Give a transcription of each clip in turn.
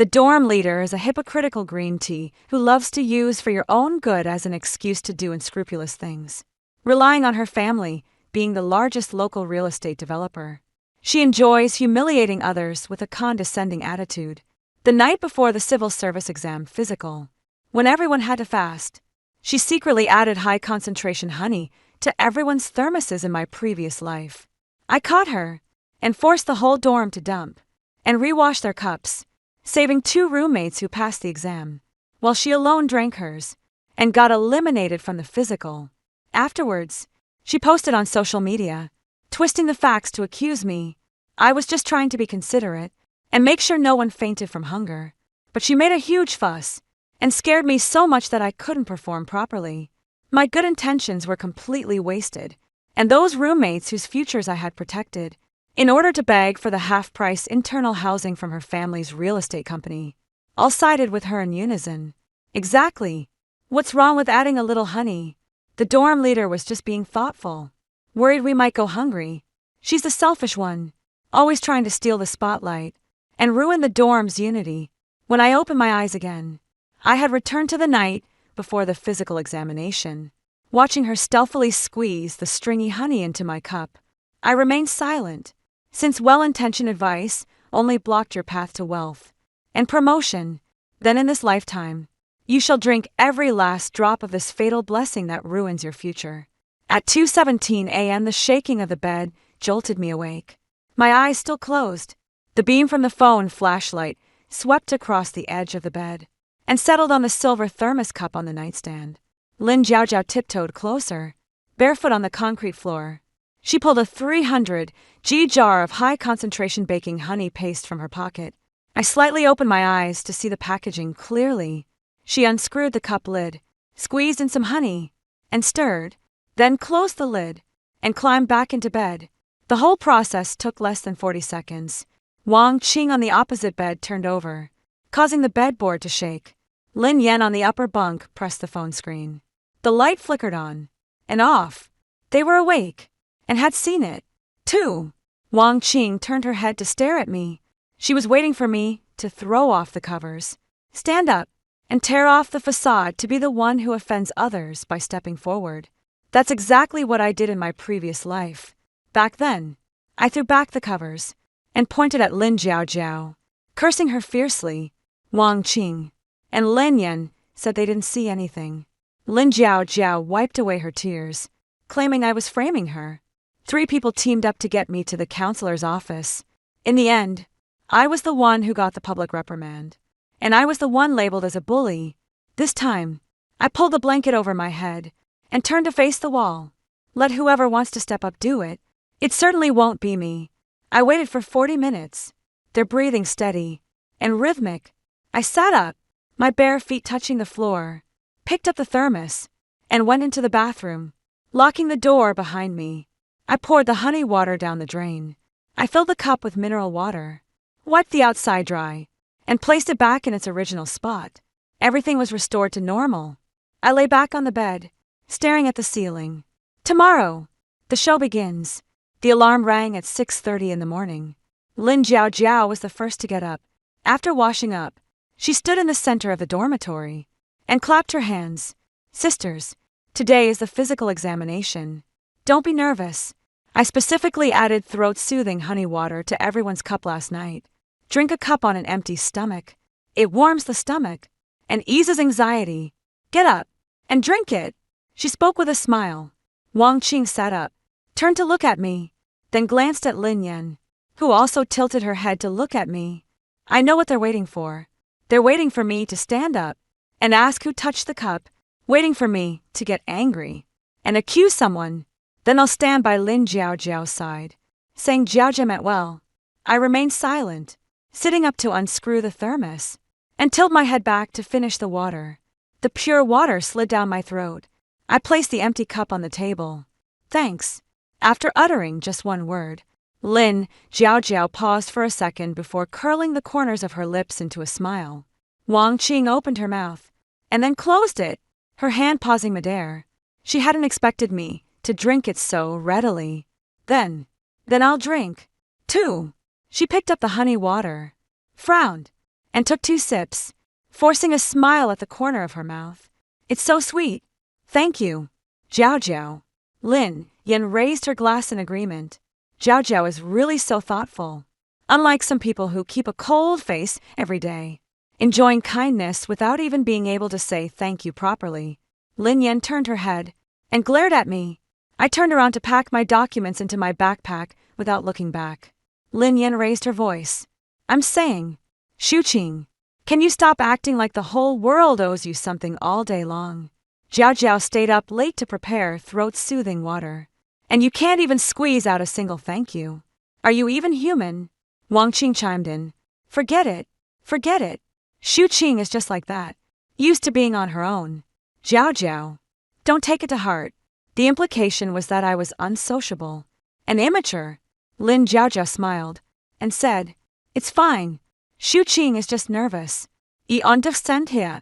The dorm leader is a hypocritical green tea who loves to use for your own good as an excuse to do unscrupulous things. Relying on her family, being the largest local real estate developer, she enjoys humiliating others with a condescending attitude. The night before the civil service exam physical, when everyone had to fast, she secretly added high-concentration honey to everyone's thermoses in my previous life. I caught her and forced the whole dorm to dump and rewash their cups, saving 2 roommates who passed the exam, while she alone drank hers and got eliminated from the physical. Afterwards, she posted on social media, twisting the facts to accuse me. I was just trying to be considerate and make sure no one fainted from hunger, but she made a huge fuss and scared me so much that I couldn't perform properly. My good intentions were completely wasted, and those roommates whose futures I had protected, in order to beg for the half-price internal housing from her family's real estate company, all sided with her in unison. Exactly. What's wrong with adding a little honey? The dorm leader was just being thoughtful, worried we might go hungry. She's the selfish one, always trying to steal the spotlight and ruin the dorm's unity. When I opened my eyes again, I had returned to the night before the physical examination. Watching her stealthily squeeze the stringy honey into my cup, I remained silent, since well-intentioned advice only blocked your path to wealth and promotion. Then in this lifetime, you shall drink every last drop of this fatal blessing that ruins your future. At 2:17 a.m. the shaking of the bed jolted me awake. My eyes still closed. The beam from the phone flashlight swept across the edge of the bed and settled on the silver thermos cup on the nightstand. Lin Jiaojiao tiptoed closer, barefoot on the concrete floor. She pulled a 300g jar of high-concentration baking honey paste from her pocket. I slightly opened my eyes to see the packaging clearly. She unscrewed the cup lid, squeezed in some honey, and stirred, then closed the lid and climbed back into bed. The whole process took less than 40 seconds. Wang Qing on the opposite bed turned over, causing the bedboard to shake. Lin Yan on the upper bunk pressed the phone screen. The light flickered on and off. They were awake and had seen it, too. Wang Qing turned her head to stare at me. She was waiting for me to throw off the covers, stand up, and tear off the facade to be the one who offends others by stepping forward. That's exactly what I did in my previous life. Back then, I threw back the covers and pointed at Lin Jiaojiao, cursing her fiercely. Wang Qing and Lin Yan said they didn't see anything. Lin Jiaojiao wiped away her tears, claiming I was framing her. 3 people teamed up to get me to the counselor's office. In the end, I was the one who got the public reprimand, and I was the one labeled as a bully. This time, I pulled the blanket over my head and turned to face the wall. Let whoever wants to step up do it. It certainly won't be me. I waited for 40 minutes, their breathing steady and rhythmic. I sat up, my bare feet touching the floor, picked up the thermos, and went into the bathroom, locking the door behind me. I poured the honey water down the drain. I filled the cup with mineral water, wiped the outside dry, and placed it back in its original spot. Everything was restored to normal. I lay back on the bed, staring at the ceiling. Tomorrow, the show begins. The alarm rang at 6:30 in the morning. Lin Jiaojiao was the first to get up. After washing up, she stood in the center of the dormitory and clapped her hands. Sisters, today is the physical examination. Don't be nervous. I specifically added throat-soothing honey water to everyone's cup last night. Drink a cup on an empty stomach. It warms the stomach and eases anxiety. Get up and drink it. She spoke with a smile. Wang Qing sat up, turned to look at me, then glanced at Lin Yan, who also tilted her head to look at me. I know what they're waiting for. They're waiting for me to stand up and ask who touched the cup, waiting for me to get angry and accuse someone. Then I'll stand by Lin Jiaojiao's side, saying Jiaojia meant well. I remained silent, sitting up to unscrew the thermos, and tilt my head back to finish the water. The pure water slid down my throat. I placed the empty cup on the table. Thanks. After uttering just one word, Lin Jiaojiao paused for a second before curling the corners of her lips into a smile. Wang Qing opened her mouth and then closed it, her hand pausing midair. She hadn't expected me to drink it so readily. Then I'll drink, too. She picked up the honey water, frowned, and took 2 sips, forcing a smile at the corner of her mouth. It's so sweet. Thank you. Jiao Jiao. Lin Yan raised her glass in agreement. Jiao Jiao is really so thoughtful. Unlike some people who keep a cold face every day, enjoying kindness without even being able to say thank you properly. Lin Yan turned her head and glared at me. I turned around to pack my documents into my backpack without looking back. Lin Yan raised her voice. I'm saying, Shuqing, can you stop acting like the whole world owes you something all day long? Jiao Jiao stayed up late to prepare throat-soothing water. And you can't even squeeze out a single thank you. Are you even human? Wang Qing chimed in. Forget it. Forget it. Shuqing is just like that. Used to being on her own. Jiao Jiao. Don't take it to heart. The implication was that I was unsociable. An immature. Lin Jiao smiled and said, It's fine. Shuqing is just nervous. I understand here.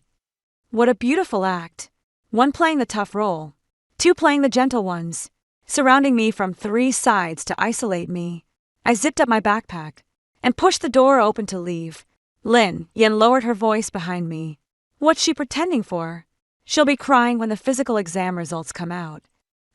What a beautiful act. 1 playing the tough role. 2 playing the gentle ones. Surrounding me from 3 sides to isolate me. I zipped up my backpack and pushed the door open to leave. Lin Yan lowered her voice behind me. What's she pretending for? She'll be crying when the physical exam results come out.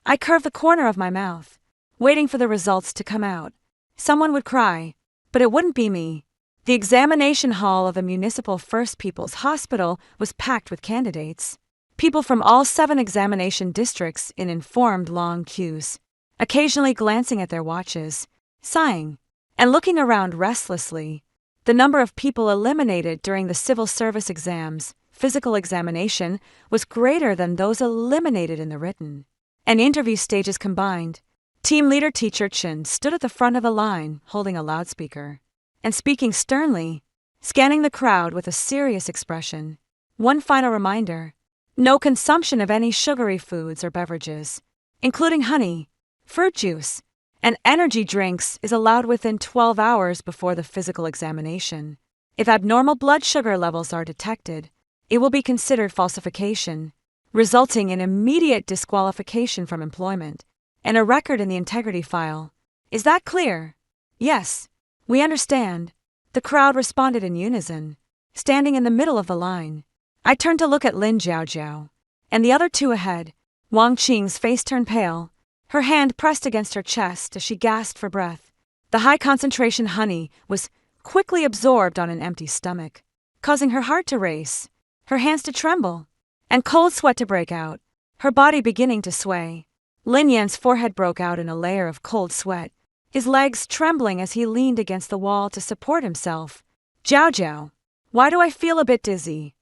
I curved the corner of my mouth, waiting for the results to come out. Someone would cry, but it wouldn't be me. The examination hall of the Municipal First People's Hospital was packed with candidates. People from all 7 examination districts in informed long queues, occasionally glancing at their watches, sighing, and looking around restlessly. The number of people eliminated during the civil service exams, physical examination, was greater than those eliminated in the written and interview stages combined. Team leader Teacher Chen stood at the front of the line, holding a loudspeaker and speaking sternly, scanning the crowd with a serious expression. One final reminder: no consumption of any sugary foods or beverages, including honey, fruit juice, and energy drinks, is allowed within 12 hours before the physical examination. If abnormal blood sugar levels are detected, it will be considered falsification, resulting in immediate disqualification from employment and a record in the integrity file. Is that clear? Yes, we understand. The crowd responded in unison, standing in the middle of the line. I turned to look at Lin Jiao and the other 2 ahead. Wang Qing's face turned pale, her hand pressed against her chest as she gasped for breath. The high-concentration honey was quickly absorbed on an empty stomach, causing her heart to race, her hands to tremble, and cold sweat to break out, her body beginning to sway. Lin Yan's forehead broke out in a layer of cold sweat, his legs trembling as he leaned against the wall to support himself. Jiao Jiao, why do I feel a bit dizzy?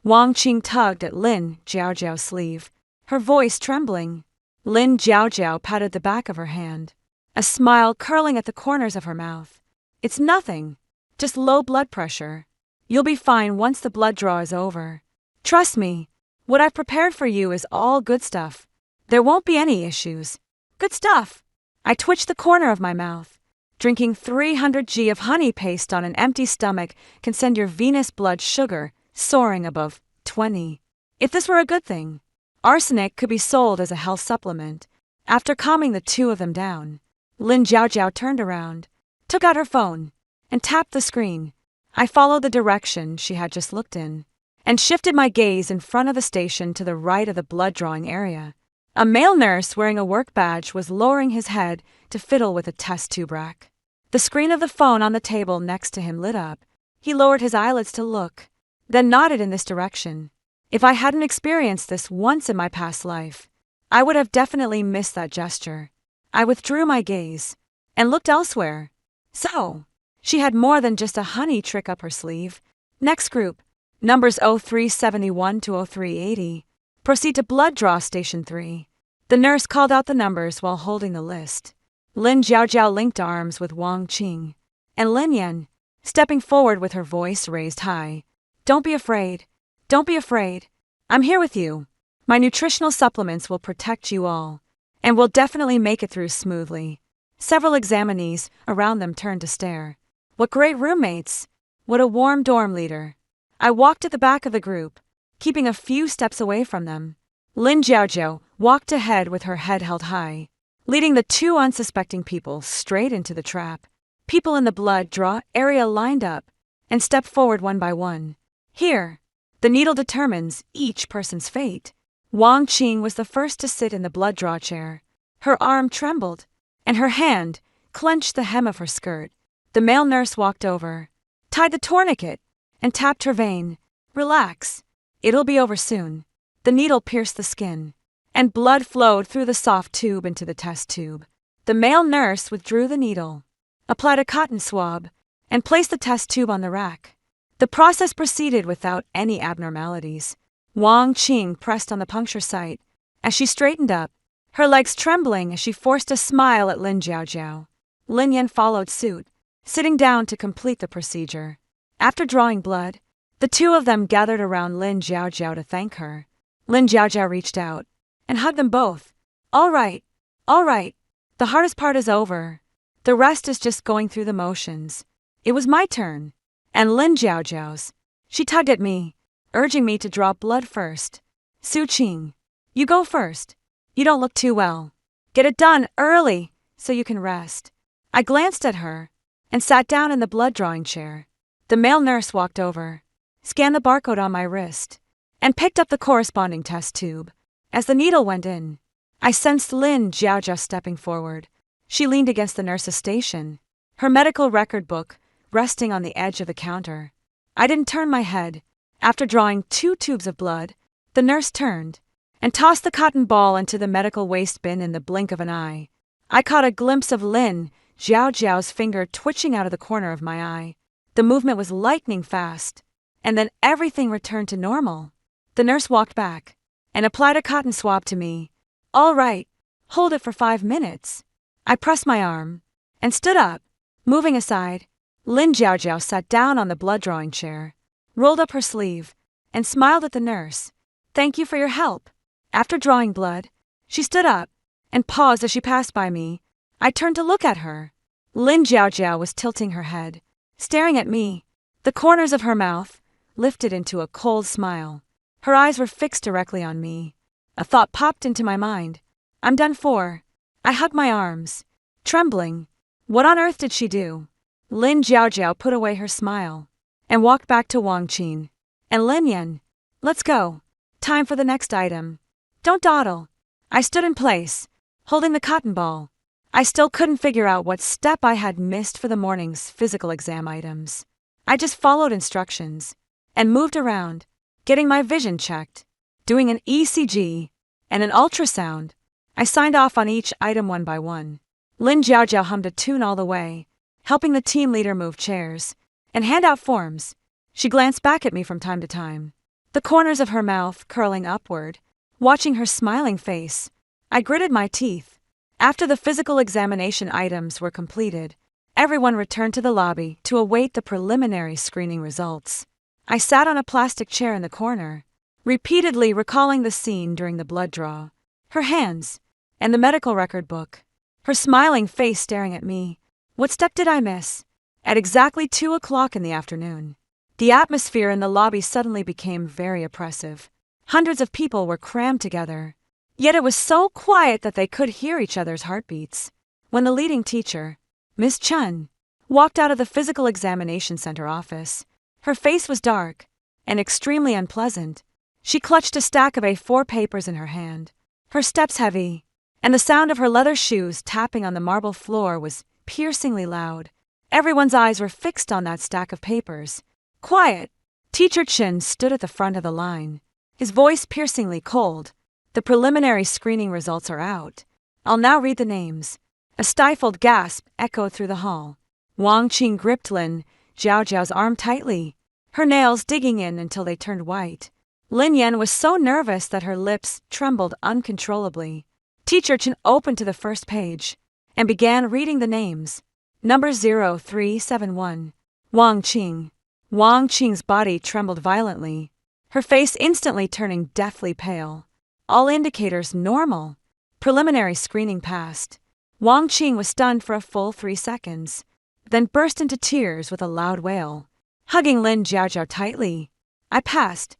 Wang Qing tugged at Lin Jiao's sleeve, her voice trembling. Lin Jiao patted the back of her hand, a smile curling at the corners of her mouth. It's nothing, just low blood pressure. You'll be fine once the blood draw is over. Trust me, what I've prepared for you is all good stuff. There won't be any issues. Good stuff. I twitched the corner of my mouth. Drinking 300 g of honey paste on an empty stomach can send your venous blood sugar soaring above 20. If this were a good thing, arsenic could be sold as a health supplement. After calming the 2 of them down, Lin Jiao turned around, took out her phone, and tapped the screen. I followed the direction she had just looked in, and shifted my gaze in front of the station to the right of the blood-drawing area. A male nurse wearing a work badge was lowering his head to fiddle with a test tube rack. The screen of the phone on the table next to him lit up. He lowered his eyelids to look, then nodded in this direction. If I hadn't experienced this once in my past life, I would have definitely missed that gesture. I withdrew my gaze and looked elsewhere. So, she had more than just a honey trick up her sleeve. Next group, numbers 0371 to 0380. Proceed to blood draw station 3. The nurse called out the numbers while holding the list. Lin Jiao linked arms with Wang Qing and Lin Yan, stepping forward with her voice raised high. Don't be afraid. Don't be afraid. I'm here with you. My nutritional supplements will protect you all, and will definitely make it through smoothly. Several examinees around them turned to stare. What great roommates! What a warm dorm leader! I walked at the back of the group, keeping a few steps away from them. Lin Jiao walked ahead with her head held high, leading the 2 unsuspecting people straight into the trap. People in the blood draw area lined up and step forward one by one. Here, the needle determines each person's fate. Wang Qing was the first to sit in the blood draw chair. Her arm trembled, and her hand clenched the hem of her skirt. The male nurse walked over, tied the tourniquet, and tapped her vein. Relax. It'll be over soon. The needle pierced the skin, and blood flowed through the soft tube into the test tube. The male nurse withdrew the needle, applied a cotton swab, and placed the test tube on the rack. The process proceeded without any abnormalities. Wang Qing pressed on the puncture site as she straightened up, her legs trembling as she forced a smile at Lin Jiaojiao. Lin Yan followed suit, sitting down to complete the procedure. After drawing blood, the two of them gathered around Lin Jiaojiao to thank her. Lin Jiaojiao reached out and hugged them both. All right. The hardest part is over. The rest is just going through the motions. It was my turn, and Lin Jiaojiao's. She tugged at me, urging me to draw blood first. Su Qing, you go first. You don't look too well. Get it done early so you can rest. I glanced at her and sat down in the blood drawing chair. The male nurse walked over, scanned the barcode on my wrist, and picked up the corresponding test tube. As the needle went in, I sensed Lin Jiaojiao stepping forward. She leaned against the nurse's station, her medical record book resting on the edge of the counter. I didn't turn my head. After drawing 2 tubes of blood, the nurse turned and tossed the cotton ball into the medical waste bin in the blink of an eye. I caught a glimpse of Lin Jiaojiao's finger twitching out of the corner of my eye. The movement was lightning fast, and then everything returned to normal. The nurse walked back and applied a cotton swab to me. All right, hold it for 5 minutes. I pressed my arm and stood up, moving aside. Lin Jiaojiao sat down on the blood-drawing chair, rolled up her sleeve, and smiled at the nurse. Thank you for your help. After drawing blood, she stood up and paused as she passed by me. I turned to look at her. Lin Jiaojiao was tilting her head, staring at me. The corners of her mouth lifted into a cold smile. Her eyes were fixed directly on me. A thought popped into my mind. I'm done for. I hugged my arms, trembling. What on earth did she do? Lin Jiaojiao put away her smile and walked back to Wang Qing and Lin Yan. Let's go. Time for the next item. Don't dawdle. I stood in place, holding the cotton ball. I still couldn't figure out what step I had missed for the morning's physical exam items. I just followed instructions and moved around, getting my vision checked, doing an ECG and an ultrasound. I signed off on each item one by one. Lin Jiaojiao hummed a tune all the way, helping the team leader move chairs and hand out forms. She glanced back at me from time to time, the corners of her mouth curling upward. Watching her smiling face, I gritted my teeth. After the physical examination items were completed, everyone returned to the lobby to await the preliminary screening results. I sat on a plastic chair in the corner, repeatedly recalling the scene during the blood draw. Her hands, and the medical record book. Her smiling face staring at me. What step did I miss? At exactly 2 o'clock in the afternoon, the atmosphere in the lobby suddenly became very oppressive. Hundreds of people were crammed together, yet it was so quiet that they could hear each other's heartbeats. When the leading teacher, Miss Chen, walked out of the physical examination center office, her face was dark and extremely unpleasant. She clutched a stack of A4 papers in her hand, her steps heavy, and the sound of her leather shoes tapping on the marble floor was piercingly loud. Everyone's eyes were fixed on that stack of papers. Quiet! Teacher Chen stood at the front of the line, his voice piercingly cold. The preliminary screening results are out. I'll now read the names. A stifled gasp echoed through the hall. Wang Qing gripped Lin Jiaojiao's arm tightly, her nails digging in until they turned white. Lin Yan was so nervous that her lips trembled uncontrollably. Teacher Chen opened to the first page and began reading the names. Number 0371. Wang Qing. Wang Qing's body trembled violently, her face instantly turning deathly pale. All indicators normal. Preliminary screening passed. Wang Qing was stunned for a full 3 seconds, then burst into tears with a loud wail, hugging Lin Jiaojiao tightly. I passed.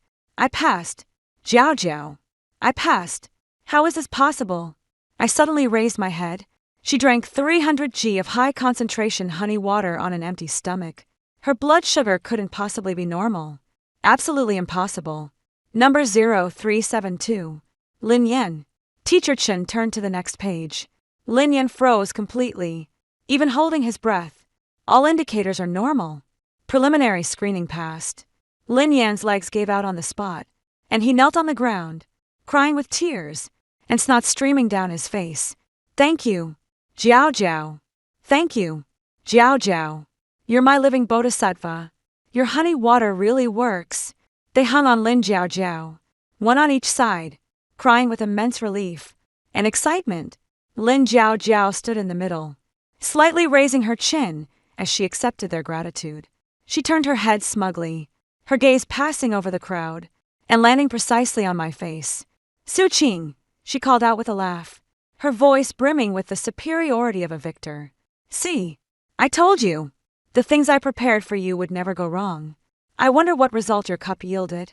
Jiaojiao. I passed. How is this possible? I suddenly raised my head. She drank 300 g of high-concentration honey water on an empty stomach. Her blood sugar couldn't possibly be normal. Absolutely impossible. Number 0372. Lin Yan. Teacher Chen turned to the next page. Lin Yan froze completely, even holding his breath. All indicators are normal. Preliminary screening passed. Lin Yan's legs gave out on the spot, and he knelt on the ground, crying with tears, and snot streaming down his face. Thank you, Jiao Jiao. Thank you, Jiao Jiao. You're my living bodhisattva. Your honey water really works. They hung on Lin Jiao Jiao, one on each side, crying with immense relief and excitement. Lin Jiao Jiao stood in the middle, slightly raising her chin as she accepted their gratitude. She turned her head smugly, her gaze passing over the crowd and landing precisely on my face. Su Qing, she called out with a laugh, her voice brimming with the superiority of a victor. See, I told you. The things I prepared for you would never go wrong. I wonder what result your cup yielded.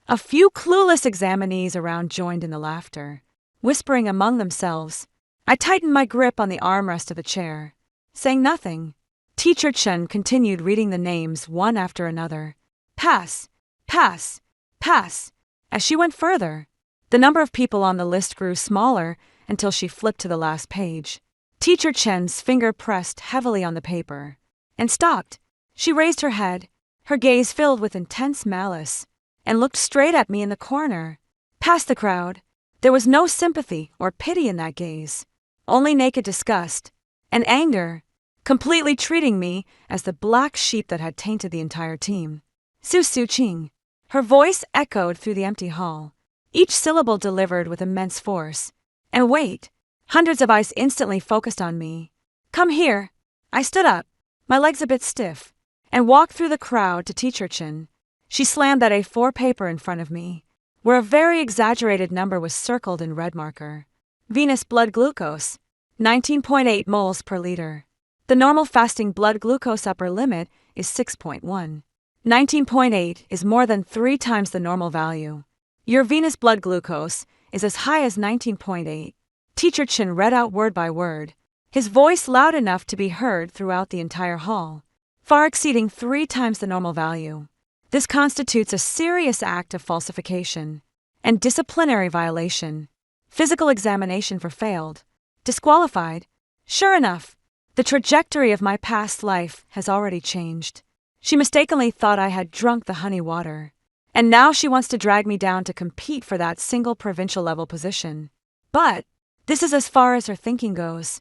A few clueless examinees around joined in the laughter, whispering among themselves. I tightened my grip on the armrest of the chair, saying nothing. Teacher Chen continued reading the names one after another. Pass, pass, pass. As she went further, the number of people on the list grew smaller until she flipped to the last page. Teacher Chen's finger pressed heavily on the paper and stopped. She raised her head, her gaze filled with intense malice, and looked straight at me in the corner. Past the crowd, there was no sympathy or pity in that gaze, only naked disgust and anger, completely treating me as the black sheep that had tainted the entire team. Su Qing. Her voice echoed through the empty hall, each syllable delivered with immense force. And wait, hundreds of eyes instantly focused on me. Come here. I stood up, my legs a bit stiff, and walked through the crowd to Teacher Chen. She slammed that A4 paper in front of me, where a very exaggerated number was circled in red marker. Venous blood glucose, 19.8 moles per liter. The normal fasting blood glucose upper limit is 6.1. 19.8 is more than 3 times the normal value. Your venous blood glucose is as high as 19.8. Teacher Chen read out word by word, his voice loud enough to be heard throughout the entire hall, far exceeding 3 times the normal value. This constitutes a serious act of falsification and disciplinary violation. Physical examination for failed. Disqualified. Sure enough, the trajectory of my past life has already changed. She mistakenly thought I had drunk the honey water, and now she wants to drag me down to compete for that single provincial level position. But this is as far as her thinking goes.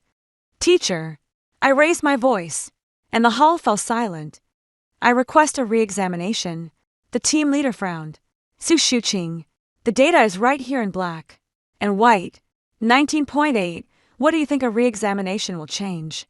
Teacher, I raised my voice, and the hall fell silent. I request a re-examination. The team leader frowned. Su Qing, the data is right here in black and white. 19.8. What do you think a re-examination will change?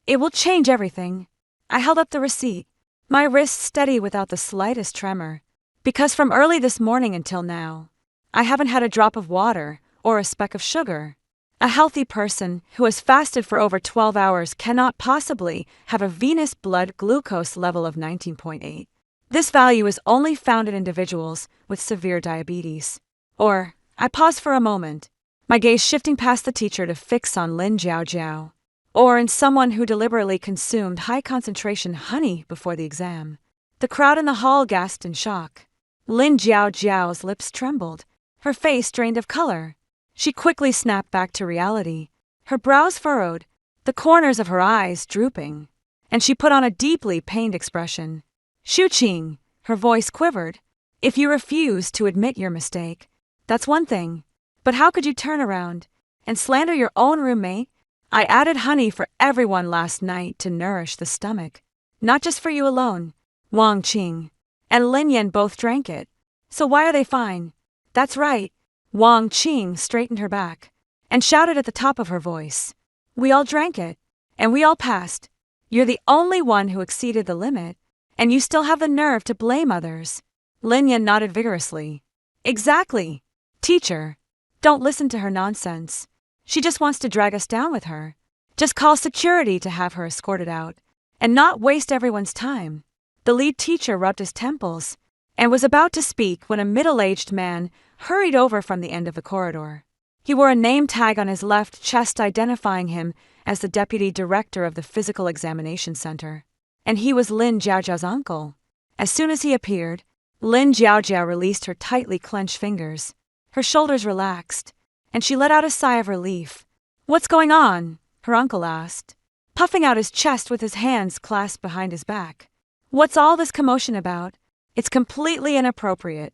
It will change everything. I held up the receipt, my wrist steady without the slightest tremor, because from early this morning until now, I haven't had a drop of water or a speck of sugar. A healthy person who has fasted for over 12 hours cannot possibly have a venous blood glucose level of 19.8. This value is only found in individuals with severe diabetes. Or, I pause for a moment, my gaze shifting past the teacher to fix on Lin Jiao Jiao, or in someone who deliberately consumed high-concentration honey before the exam. The crowd in the hall gasped in shock. Lin Jiao Jiao's lips trembled, her face drained of color. She quickly snapped back to reality, her brows furrowed, the corners of her eyes drooping, and she put on a deeply pained expression. Su Qing, her voice quivered. If you refuse to admit your mistake, that's one thing, but how could you turn around and slander your own roommate? I added honey for everyone last night to nourish the stomach, not just for you alone. Wang Qing and Lin Yan both drank it, so why are they fine? That's right. Wang Qing straightened her back and shouted at the top of her voice. We all drank it, and we all passed. You're the only one who exceeded the limit, and you still have the nerve to blame others. Lin Yan nodded vigorously. Exactly. Teacher, don't listen to her nonsense. She just wants to drag us down with her. Just call security to have her escorted out, and not waste everyone's time. The lead teacher rubbed his temples and was about to speak when a middle-aged man hurried over from the end of the corridor. He wore a name tag on his left chest identifying him as the deputy director of the Physical Examination Center. and he was Lin Jiaojiao's uncle. As soon as he appeared, Lin Jiaojiao released her tightly clenched fingers. Her shoulders relaxed, and she let out a sigh of relief. "What's going on?" her uncle asked, puffing out his chest with his hands clasped behind his back. "What's all this commotion about? It's completely inappropriate."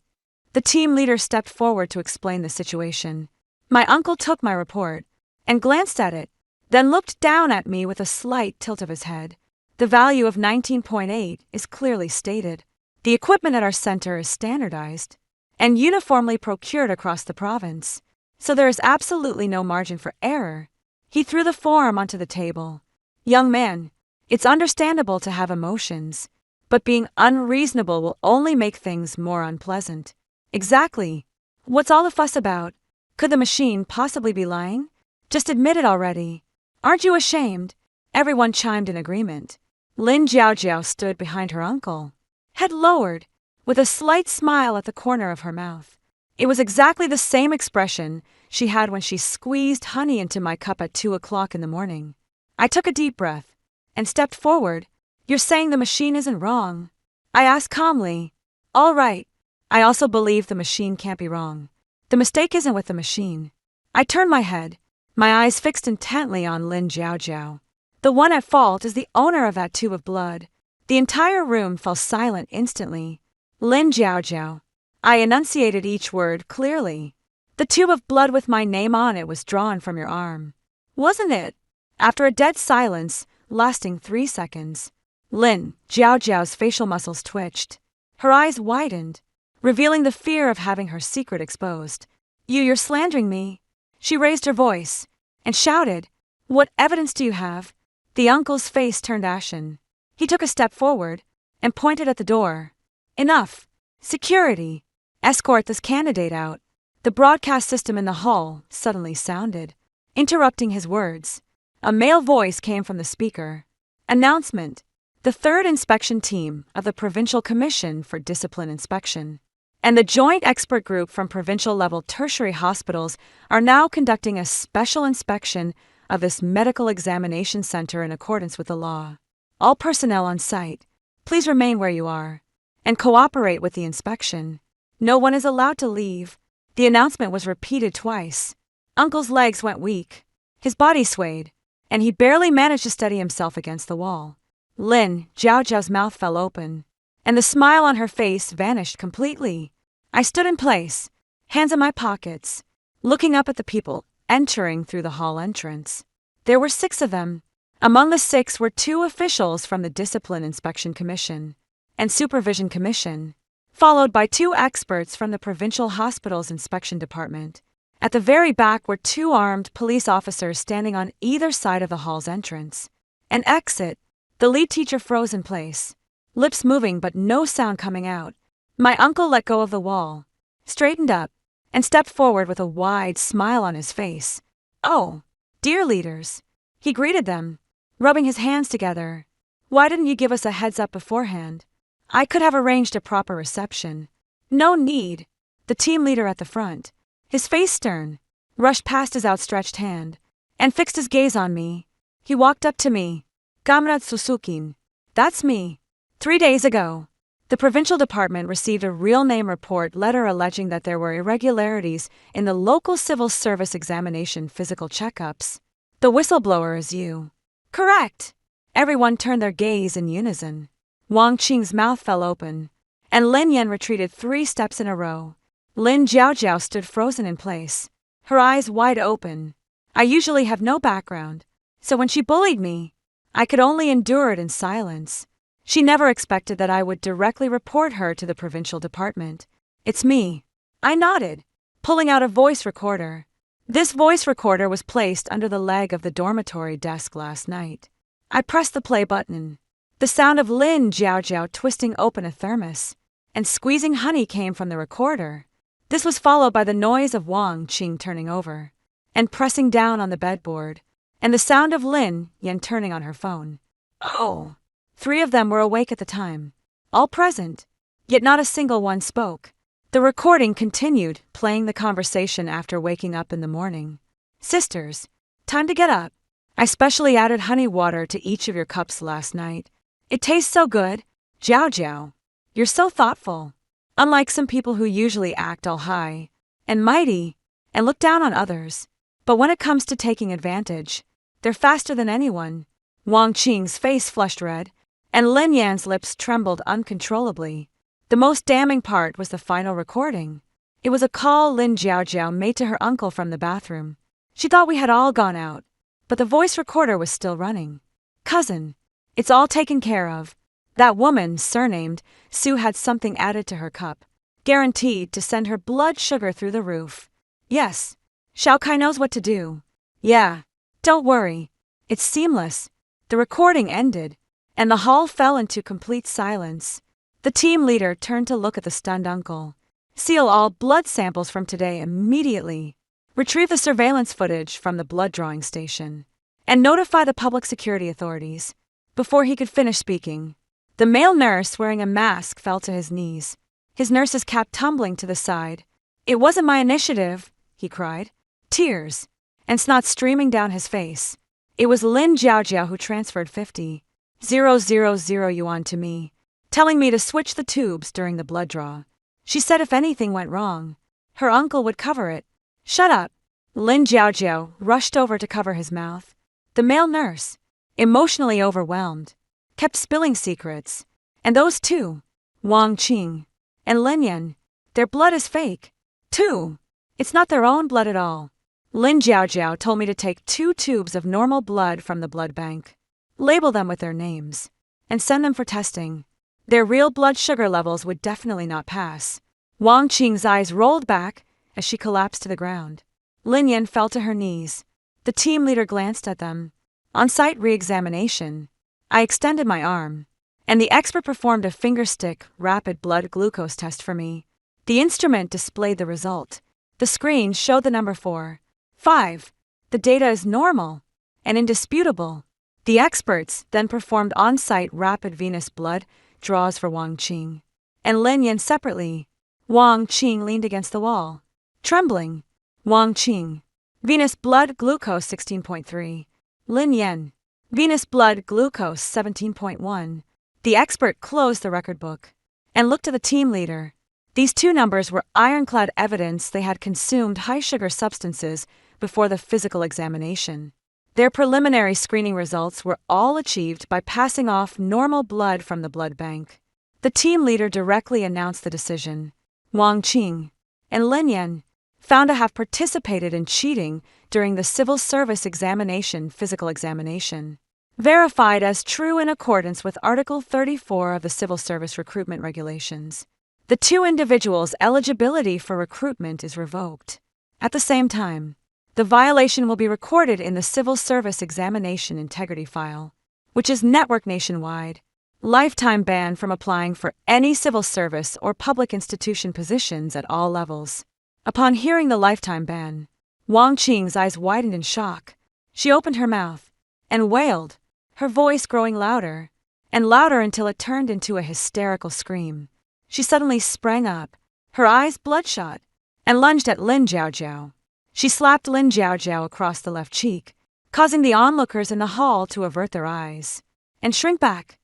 The team leader stepped forward to explain the situation. My uncle took my report and glanced at it, then looked down at me with a slight tilt of his head. "The value of 19.8 is clearly stated. The equipment at our center is standardized and uniformly procured across the province, so there is absolutely no margin for error." He threw the form onto the table. "Young man, it's understandable to have emotions, but being unreasonable will only make things more unpleasant." "Exactly. What's all the fuss about? Could the machine possibly be lying? Just admit it already. Aren't you ashamed?" Everyone chimed in agreement. Lin Jiaojiao stood behind her uncle, head lowered, with a slight smile at the corner of her mouth. It was exactly the same expression she had when she squeezed honey into my cup at 2 o'clock in the morning. I took a deep breath and stepped forward. "You're saying the machine isn't wrong?" I asked calmly. "All right. I also believe the machine can't be wrong. The mistake isn't with the machine." I turned my head, my eyes fixed intently on Lin Jiaojiao. "The one at fault is the owner of that tube of blood." The entire room fell silent instantly. "Lin Jiaojiao." I enunciated each word clearly. "The tube of blood with my name on it was drawn from your arm, wasn't it?" After a dead silence, lasting 3 seconds, Lin Jiaojiao's facial muscles twitched. Her eyes widened, revealing the fear of having her secret exposed. You're slandering me." She raised her voice and shouted, "What evidence do you have?" The uncle's face turned ashen. He took a step forward and pointed at the door. "Enough. Security. Escort this candidate out." The broadcast system in the hall suddenly sounded, interrupting his words. A male voice came from the speaker. "Announcement. The 3rd Inspection Team of the Provincial Commission for Discipline Inspection and the Joint Expert Group from provincial-level tertiary hospitals are now conducting a special inspection of this medical examination center in accordance with the law. All personnel on site, please remain where you are and cooperate with the inspection. No one is allowed to leave." The announcement was repeated twice. Uncle's legs went weak, his body swayed, and he barely managed to steady himself against the wall. Lin Jiaojiao's mouth fell open, and the smile on her face vanished completely. I stood in place, hands in my pockets, looking up at the people entering through the hall entrance. There were 6 of them. Among the 6 were 2 officials from the Discipline Inspection Commission and Supervision Commission, followed by 2 experts from the Provincial Hospitals Inspection Department. At the very back were 2 armed police officers standing on either side of the hall's entrance. An exit. The lead teacher froze in place, lips moving but no sound coming out. My uncle let go of the wall, straightened up, and stepped forward with a wide smile on his face. "Oh, dear leaders," he greeted them, rubbing his hands together. "Why didn't you give us a heads up beforehand? I could have arranged a proper reception." "No need." The team leader at the front, his face stern, rushed past his outstretched hand and fixed his gaze on me. He walked up to me. "Kamrad Susukin. That's me. 3 days ago, the provincial department received a real name report letter alleging that there were irregularities in the local civil service examination physical checkups. The whistleblower is you." "Correct." Everyone turned their gaze in unison. Wang Qing's mouth fell open, and Lin Yan retreated 3 steps in a row. Lin Jiaojiao stood frozen in place, her eyes wide open. I usually have no background, so when she bullied me, I could only endure it in silence. She never expected that I would directly report her to the provincial department. "It's me." I nodded, pulling out a voice recorder. This voice recorder was placed under the leg of the dormitory desk last night. I pressed the play button. The sound of Lin Jiaojiao twisting open a thermos and squeezing honey came from the recorder. This was followed by the noise of Wang Qing turning over and pressing down on the bedboard, and the sound of Lin Yan turning on her phone. Oh! 3 of them were awake at the time, all present, yet not a single one spoke. The recording continued, playing the conversation after waking up in the morning. "Sisters, time to get up. I specially added honey water to each of your cups last night. It tastes so good, Jiao Jiao. You're so thoughtful. Unlike some people who usually act all high and mighty and look down on others. But when it comes to taking advantage, they're faster than anyone. Wang Qing's face flushed red, and Lin Yan's lips trembled uncontrollably. The most damning part was the final recording. It was a call Lin Jiaojiao made to her uncle from the bathroom. She thought we had all gone out, but the voice recorder was still running. Cousin, it's all taken care of. That woman, surnamed Su, had something added to her cup, guaranteed to send her blood sugar through the roof. Yes, Xiao Kai knows what to do. Yeah, don't worry. It's seamless. The recording ended, and the hall fell into complete silence. The team leader turned to look at the stunned uncle. Seal all blood samples from today immediately. Retrieve the surveillance footage from the blood drawing station. And notify the public security authorities. Before he could finish speaking, the male nurse wearing a mask fell to his knees, his nurse's cap tumbling to the side. It wasn't my initiative, he cried, tears and snot streaming down his face. It was Lin Jiaojiao who transferred 50,000 yuan to me, telling me to switch the tubes during the blood draw. She said if anything went wrong, her uncle would cover it. Shut up. Lin Jiaojiao rushed over to cover his mouth. The male nurse, emotionally overwhelmed, kept spilling secrets. And those two, Wang Qing and Lin Yan, their blood is fake, too. It's not their own blood at all. Lin Jiaojiao told me to take 2 tubes of normal blood from the blood bank, label them with their names, and send them for testing. Their real blood sugar levels would definitely not pass. Wang Qing's eyes rolled back as she collapsed to the ground. Lin Yan fell to her knees. The team leader glanced at them. On-site re-examination. I extended my arm, and the expert performed a fingerstick rapid blood glucose test for me. The instrument displayed the result. The screen showed the number 4.5. The data is normal and indisputable. The experts then performed on-site rapid venous blood draws for Wang Qing and Lin Yan separately. Wang Qing leaned against the wall, trembling. Wang Qing, venous blood glucose 16.3. Lin Yan, venous blood glucose 17.1. The expert closed the record book and looked at the team leader. These 2 numbers were ironclad evidence they had consumed high-sugar substances before the physical examination. Their preliminary screening results were all achieved by passing off normal blood from the blood bank. The team leader directly announced the decision. Wang Qing and Lin Yan, found to have participated in cheating during the civil service examination physical examination, verified as true in accordance with Article 34 of the Civil Service Recruitment Regulations. The 2 individuals' eligibility for recruitment is revoked. At the same time, the violation will be recorded in the Civil Service Examination Integrity File, which is network nationwide. Lifetime ban from applying for any civil service or public institution positions at all levels. Upon hearing the lifetime ban, Wang Qing's eyes widened in shock. She opened her mouth and wailed, her voice growing louder and louder until it turned into a hysterical scream. She suddenly sprang up, her eyes bloodshot, and lunged at Lin Jiaojiao. She slapped Lin Jiaojiao across the left cheek, causing the onlookers in the hall to avert their eyes and shrink back.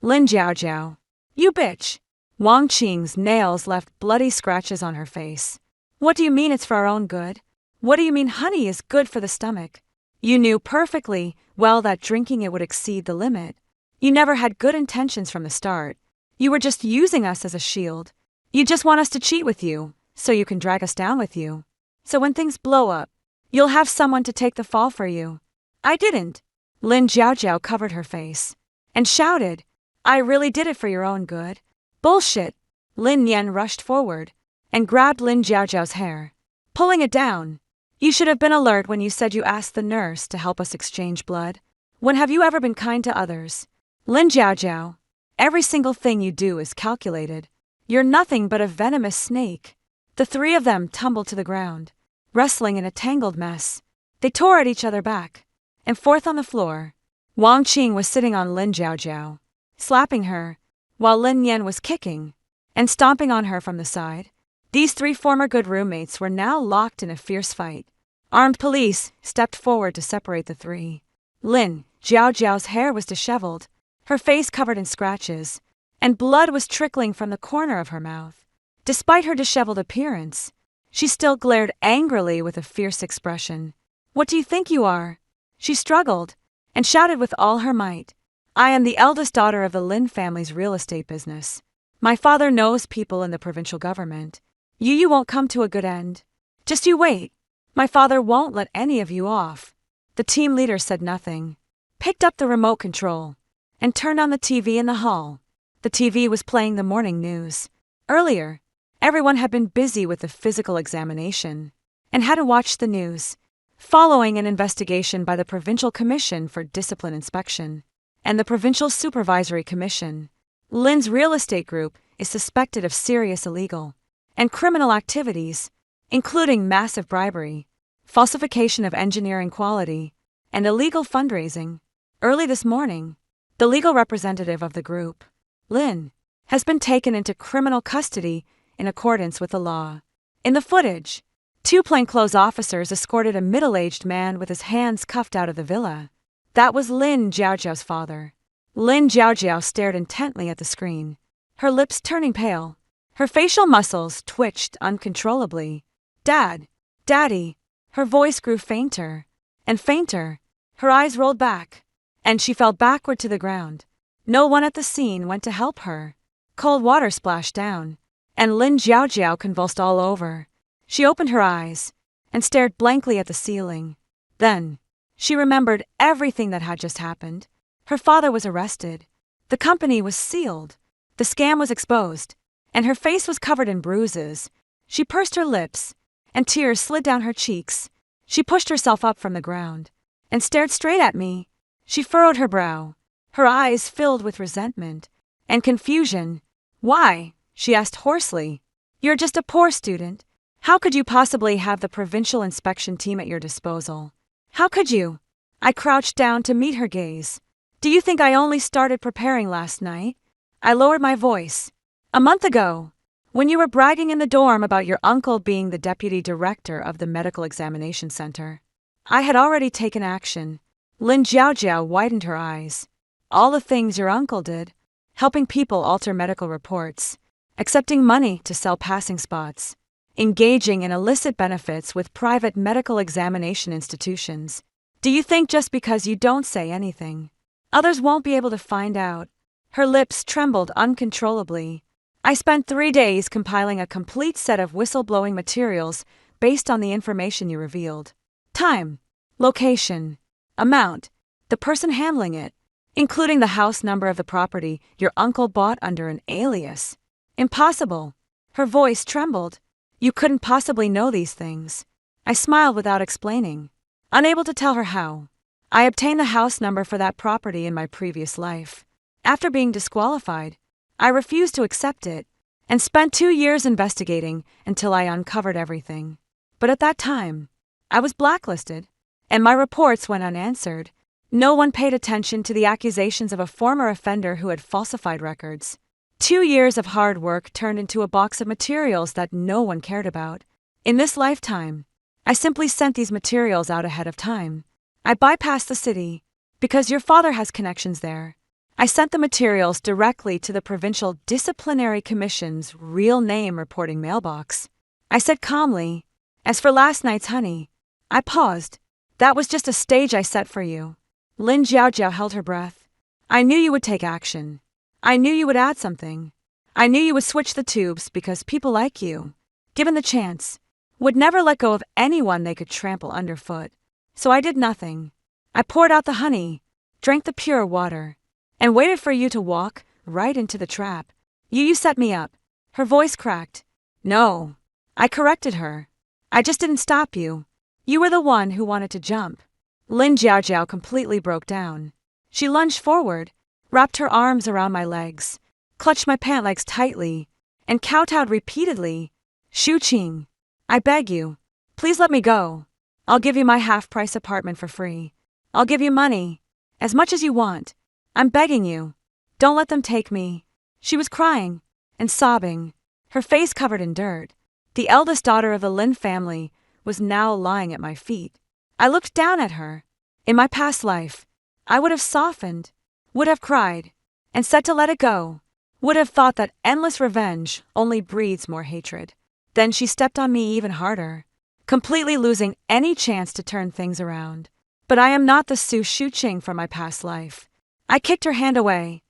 Lin Jiaojiao, you bitch! Wang Qing's nails left bloody scratches on her face. What do you mean it's for our own good? What do you mean honey is good for the stomach? You knew perfectly well that drinking it would exceed the limit. You never had good intentions from the start. You were just using us as a shield. You just want us to cheat with you, so you can drag us down with you. So when things blow up, you'll have someone to take the fall for you. I didn't. Lin Jiaojiao covered her face and shouted, I really did it for your own good. Bullshit. Lin Yan rushed forward and grabbed Lin Jiaojiao's hair, pulling it down. You should have been alert when you said you asked the nurse to help us exchange blood. When have you ever been kind to others? Lin Jiaojiao, every single thing you do is calculated. You're nothing but a venomous snake. The 3 of them tumbled to the ground, wrestling in a tangled mess. They tore at each other back and forth on the floor. Wang Qing was sitting on Lin Jiaojiao, slapping her, while Lin Yan was kicking and stomping on her from the side. These 3 former good roommates were now locked in a fierce fight. Armed police stepped forward to separate the 3. Lin Jiaojiao's hair was disheveled, her face covered in scratches, and blood was trickling from the corner of her mouth. Despite her disheveled appearance, she still glared angrily with a fierce expression. "What do you think you are?" She struggled and shouted with all her might. "I am the eldest daughter of the Lin family's real estate business. My father knows people in the provincial government. You won't come to a good end. Just you wait. My father won't let any of you off." The team leader said nothing, picked up the remote control, and turned on the TV in the hall. The TV was playing the morning news. Earlier, everyone had been busy with the physical examination and hadn't watched the news. Following an investigation by the Provincial Commission for Discipline Inspection and the Provincial Supervisory Commission, Lin's real estate group is suspected of serious illegal and criminal activities, including massive bribery, falsification of engineering quality, and illegal fundraising. Early this morning, the legal representative of the group, Lin, has been taken into criminal custody in accordance with the law. In the footage, 2 plainclothes officers escorted a middle-aged man with his hands cuffed out of the villa. That was Lin Jiaojiao's father. Lin Jiaojiao stared intently at the screen, her lips turning pale. Her facial muscles twitched uncontrollably. "Dad! Daddy!" Her voice grew fainter and fainter. Her eyes rolled back, and she fell backward to the ground. No one at the scene went to help her. Cold water splashed down, and Lin Jiaojiao convulsed all over. She opened her eyes and stared blankly at the ceiling. Then, she remembered everything that had just happened. Her father was arrested. The company was sealed. The scam was exposed, and her face was covered in bruises. She pursed her lips, and tears slid down her cheeks. She pushed herself up from the ground and stared straight at me. She furrowed her brow, her eyes filled with resentment and confusion. "Why?" she asked hoarsely. "You're just a poor student. How could you possibly have the provincial inspection team at your disposal? How could you?" I crouched down to meet her gaze. "Do you think I only started preparing last night?" I lowered my voice. "A month ago, when you were bragging in the dorm about your uncle being the deputy director of the medical examination center, I had already taken action." Lin Jiaojiao widened her eyes. "All the things your uncle did, helping people alter medical reports, accepting money to sell passing spots, engaging in illicit benefits with private medical examination institutions. Do you think just because you don't say anything, others won't be able to find out?" Her lips trembled uncontrollably. "I spent 3 days compiling a complete set of whistleblowing materials based on the information you revealed. Time, location, amount, the person handling it, including the house number of the property your uncle bought under an alias. Impossible." Her voice trembled. "You couldn't possibly know these things." I smiled without explaining, unable to tell her how. I obtained the house number for that property in my previous life. After being disqualified, I refused to accept it and spent 2 years investigating until I uncovered everything. But at that time, I was blacklisted, and my reports went unanswered. No one paid attention to the accusations of a former offender who had falsified records. 2 years of hard work turned into a box of materials that no one cared about. In this lifetime, I simply sent these materials out ahead of time. I bypassed the city, because your father has connections there. I sent the materials directly to the Provincial Disciplinary Commission's real name reporting mailbox. I said calmly, "As for last night's honey," I paused. "That was just a stage I set for you." Lin Jiaojiao held her breath. "I knew you would take action. I knew you would add something. I knew you would switch the tubes because people like you, given the chance, would never let go of anyone they could trample underfoot. So I did nothing. I poured out the honey, drank the pure water, and waited for you to walk right into the trap. You set me up." Her voice cracked. "No." I corrected her. "I just didn't stop you. You were the one who wanted to jump." Lin Jiaojiao completely broke down. She lunged forward, wrapped her arms around my legs, clutched my pant legs tightly, and kowtowed repeatedly. "Shu Qing, I beg you, please let me go. I'll give you my half-price apartment for free. I'll give you money, as much as you want. I'm begging you. Don't let them take me." She was crying and sobbing, her face covered in dirt. The eldest daughter of the Lin family was now lying at my feet. I looked down at her. In my past life, I would have softened, Would have cried, and said to let it go. Would have thought that endless revenge only breeds more hatred. Then she stepped on me even harder, completely losing any chance to turn things around. But I am not the Su Shuqing from my past life. I kicked her hand away.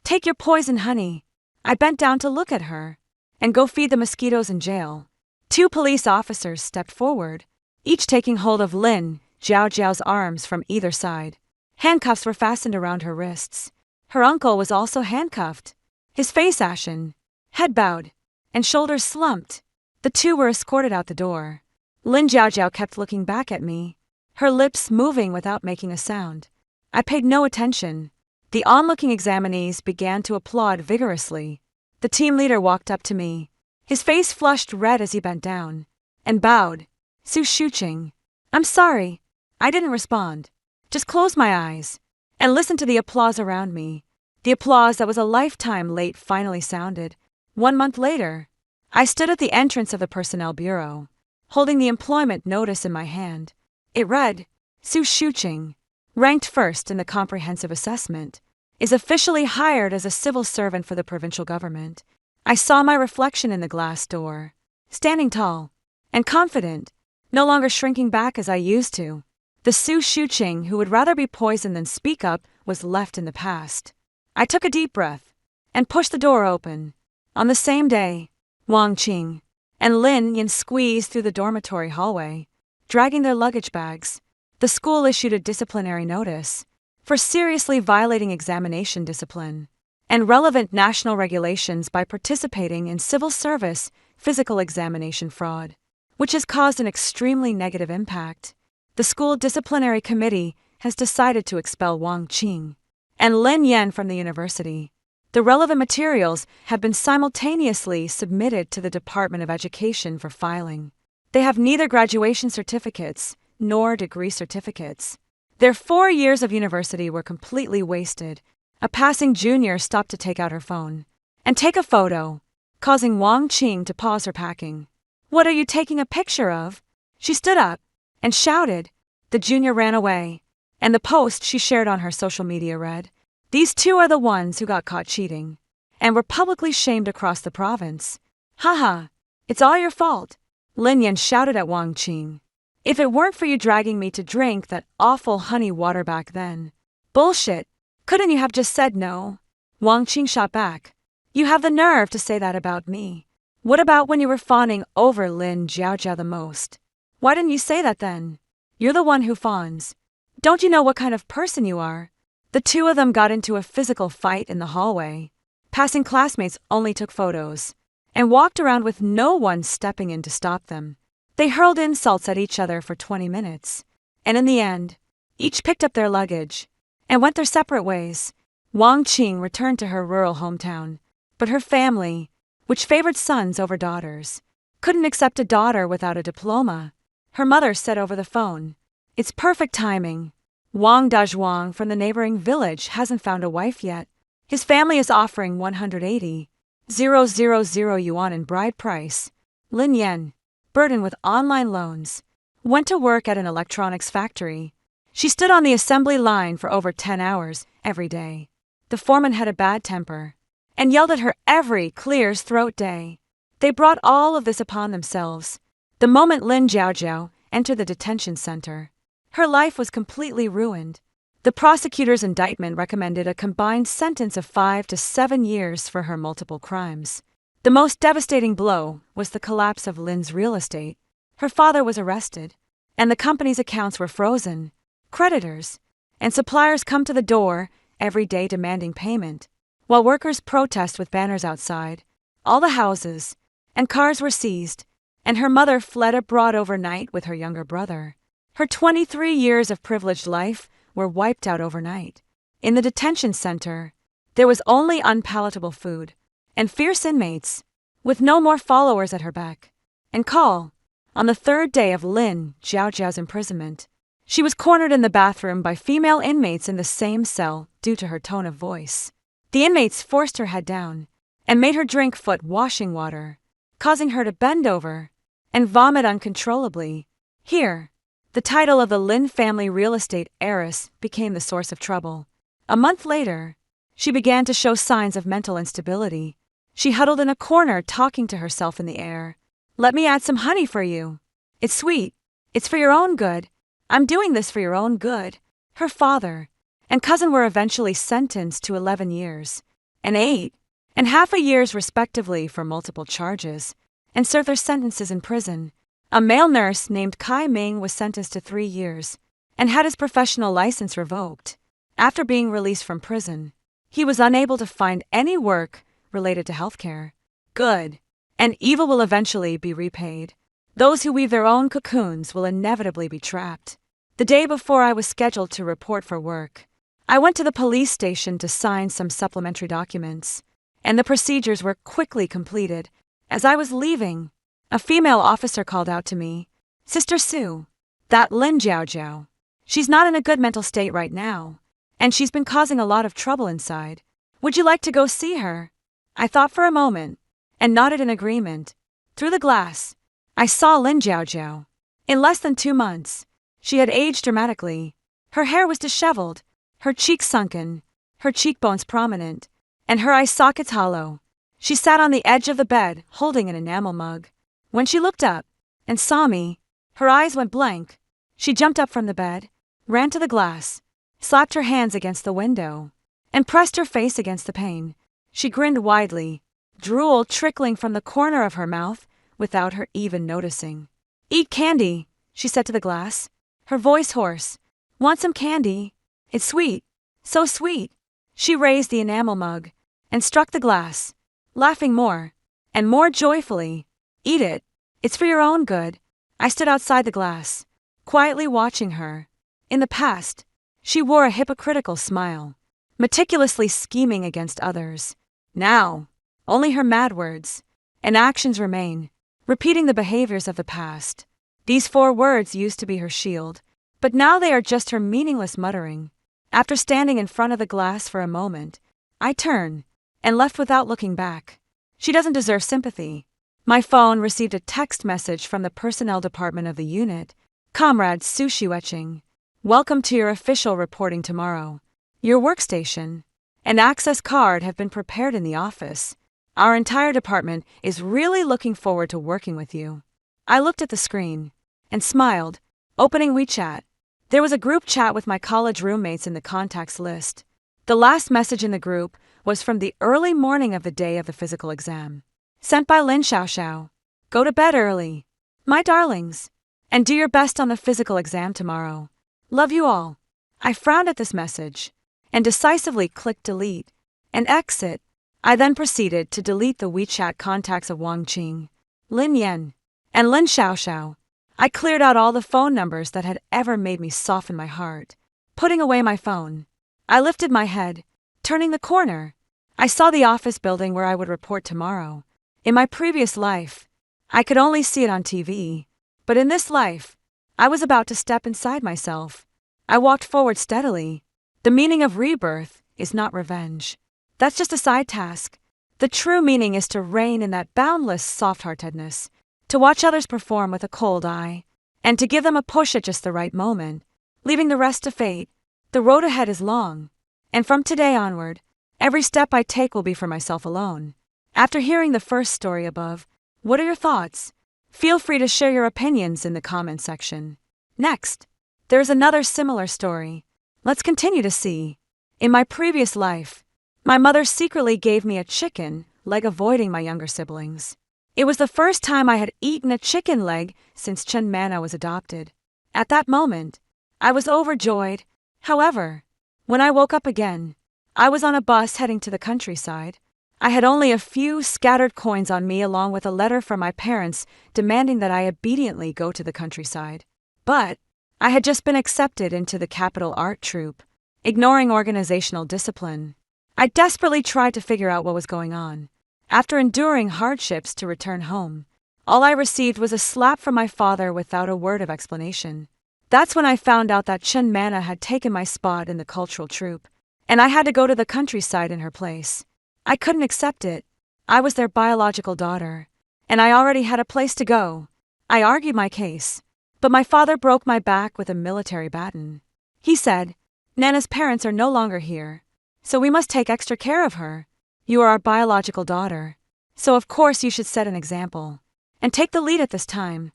Take your poison, honey. I bent down to look at her. And go feed the mosquitoes in jail. 2 police officers stepped forward, each taking hold of Lin Jiao's arms from either side. Handcuffs were fastened around her wrists. Her uncle was also handcuffed, his face ashen, head bowed, and shoulders slumped. The 2 were escorted out the door. Lin Jiao kept looking back at me, her lips moving without making a sound. I paid no attention. The onlooking examinees began to applaud vigorously. The team leader walked up to me, his face flushed red as he bent down, and bowed. Su Shuqing. I'm sorry. I didn't respond. Just closed my eyes and listened to the applause around me. The applause that was a lifetime late finally sounded. 1 month later, I stood at the entrance of the Personnel Bureau, holding the employment notice in my hand. It read, Su Shuqing, ranked first in the comprehensive assessment, is officially hired as a civil servant for the provincial government. I saw my reflection in the glass door, standing tall and confident, no longer shrinking back as I used to. The Su Shuqing who would rather be poisoned than speak up was left in the past. I took a deep breath and pushed the door open. On the same day, Wang Qing and Lin Yin squeezed through the dormitory hallway, dragging their luggage bags. The school issued a disciplinary notice for seriously violating examination discipline and relevant national regulations by participating in civil service physical examination fraud, which has caused an extremely negative impact. The school disciplinary committee has decided to expel Wang Qing and Lin Yan from the university. The relevant materials have been simultaneously submitted to the Department of Education for filing. They have neither graduation certificates nor degree certificates. Their 4 years of university were completely wasted. A passing junior stopped to take out her phone and take a photo, causing Wang Qing to pause her packing. What are you taking a picture of? She stood up and shouted. The junior ran away, and the post she shared on her social media read, These 2 are the ones who got caught cheating and were publicly shamed across the province. Haha, it's all your fault, Lin Yan shouted at Wang Qing. If it weren't for you dragging me to drink that awful honey water back then. Bullshit. Couldn't you have just said no? Wang Qing shot back. You have the nerve to say that about me. What about when you were fawning over Lin Jiao the most? Why didn't you say that then? You're the one who fawns. Don't you know what kind of person you are? The 2 of them got into a physical fight in the hallway. Passing classmates only took photos and walked around with no one stepping in to stop them. They hurled insults at each other for 20 minutes, and in the end, each picked up their luggage and went their separate ways. Wang Qing returned to her rural hometown, but her family, which favored sons over daughters, couldn't accept a daughter without a diploma. Her mother said over the phone, It's perfect timing. Wang Dazhuang from the neighboring village hasn't found a wife yet. His family is offering 180,000 yuan in bride price. Lin Yan, burdened with online loans, went to work at an electronics factory. She stood on the assembly line for over 10 hours every day. The foreman had a bad temper and yelled at her every clears throat day. They brought all of this upon themselves. The moment Lin Jiao entered the detention center, her life was completely ruined. The prosecutor's indictment recommended a combined sentence of 5 to 7 years for her multiple crimes. The most devastating blow was the collapse of Lin's real estate. Her father was arrested, and the company's accounts were frozen. Creditors and suppliers come to the door every day demanding payment, while workers protest with banners outside. All the houses and cars were seized, and her mother fled abroad overnight with her younger brother. Her 23 years of privileged life were wiped out overnight. In the detention center, there was only unpalatable food and fierce inmates, with no more followers at her beck and call. On the 3rd day of Lin Jiao's imprisonment, she was cornered in the bathroom by female inmates in the same cell due to her tone of voice. The inmates forced her head down and made her drink foot washing water, causing her to bend over and vomit uncontrollably. Here, the title of the Lin family real estate heiress became the source of trouble. A month later, she began to show signs of mental instability. She huddled in a corner, talking to herself in the air. "Let me add some honey for you. It's sweet. It's for your own good. I'm doing this for your own good." Her father and cousin were eventually sentenced to 11 years and 8.5 years respectively for multiple charges, and served their sentences in prison. A male nurse named Kai Ming was sentenced to 3 years and had his professional license revoked. After being released from prison, he was unable to find any work related to healthcare. Good and evil will eventually be repaid. Those who weave their own cocoons will inevitably be trapped. The day before I was scheduled to report for work, I went to the police station to sign some supplementary documents, and the procedures were quickly completed. As I was leaving, a female officer called out to me, "Sister Sue, that Lin Jiao. She's not in a good mental state right now, and she's been causing a lot of trouble inside. Would you like to go see her?" I thought for a moment and nodded in agreement. Through the glass, I saw Lin Jiao. In less than 2 months, she had aged dramatically. Her hair was disheveled, her cheeks sunken, her cheekbones prominent, and her eye sockets hollow. She sat on the edge of the bed, holding an enamel mug. When she looked up and saw me, her eyes went blank. She jumped up from the bed, ran to the glass, slapped her hands against the window, and pressed her face against the pane. She grinned widely, drool trickling from the corner of her mouth without her even noticing. "Eat candy," she said to the glass, her voice hoarse. "Want some candy? It's sweet, so sweet." She raised the enamel mug and struck the glass, laughing more and more joyfully. "Eat it. It's for your own good." I stood outside the glass, quietly watching her. In the past, she wore a hypocritical smile, meticulously scheming against others. Now, only her mad words and actions remain, repeating the behaviors of the past. These 4 words used to be her shield, but now they are just her meaningless muttering. After standing in front of the glass for a moment, I turned and left without looking back. She doesn't deserve sympathy. My phone received a text message from the personnel department of the unit. "Comrade Su Shiueching, welcome to your official reporting tomorrow. Your workstation and access card have been prepared in the office. Our entire department is really looking forward to working with you." I looked at the screen and smiled, opening WeChat. There was a group chat with my college roommates in the contacts list. The last message in the group was from the early morning of the day of the physical exam. Sent by Lin Xiao. "Go to bed early, my darlings, and do your best on the physical exam tomorrow. Love you all." I frowned at this message and decisively clicked delete and exit. I then proceeded to delete the WeChat contacts of Wang Qing, Lin Yan, and Lin Xiao. I cleared out all the phone numbers that had ever made me soften my heart. Putting away my phone, I lifted my head. Turning the corner, I saw the office building where I would report tomorrow. In my previous life, I could only see it on TV, but in this life, I was about to step inside myself. I walked forward steadily. The meaning of rebirth is not revenge. That's just a side task. The true meaning is to reign in that boundless soft-heartedness, to watch others perform with a cold eye, and to give them a push at just the right moment, leaving the rest to fate. The road ahead is long, and from today onward, every step I take will be for myself alone. After hearing the first story above, what are your thoughts? Feel free to share your opinions in the comment section. Next, there's another similar story. Let's continue to see. In my previous life, my mother secretly gave me a chicken leg, avoiding my younger siblings. It was the first time I had eaten a chicken leg since Chen Mana was adopted. At that moment, I was overjoyed. However, when I woke up again, I was on a bus heading to the countryside. I had only a few scattered coins on me, along with a letter from my parents demanding that I obediently go to the countryside. But I had just been accepted into the capital art troupe, ignoring organizational discipline. I desperately tried to figure out what was going on. After enduring hardships to return home, all I received was a slap from my father without a word of explanation. That's when I found out that Chen Mana had taken my spot in the cultural troupe, and I had to go to the countryside in her place. I couldn't accept it. I was their biological daughter, and I already had a place to go. I argued my case, but my father broke my back with a military baton. He said, Nana's parents are no longer here, so we must take extra care of her. You are our biological daughter, so of course you should set an example and take the lead at this time.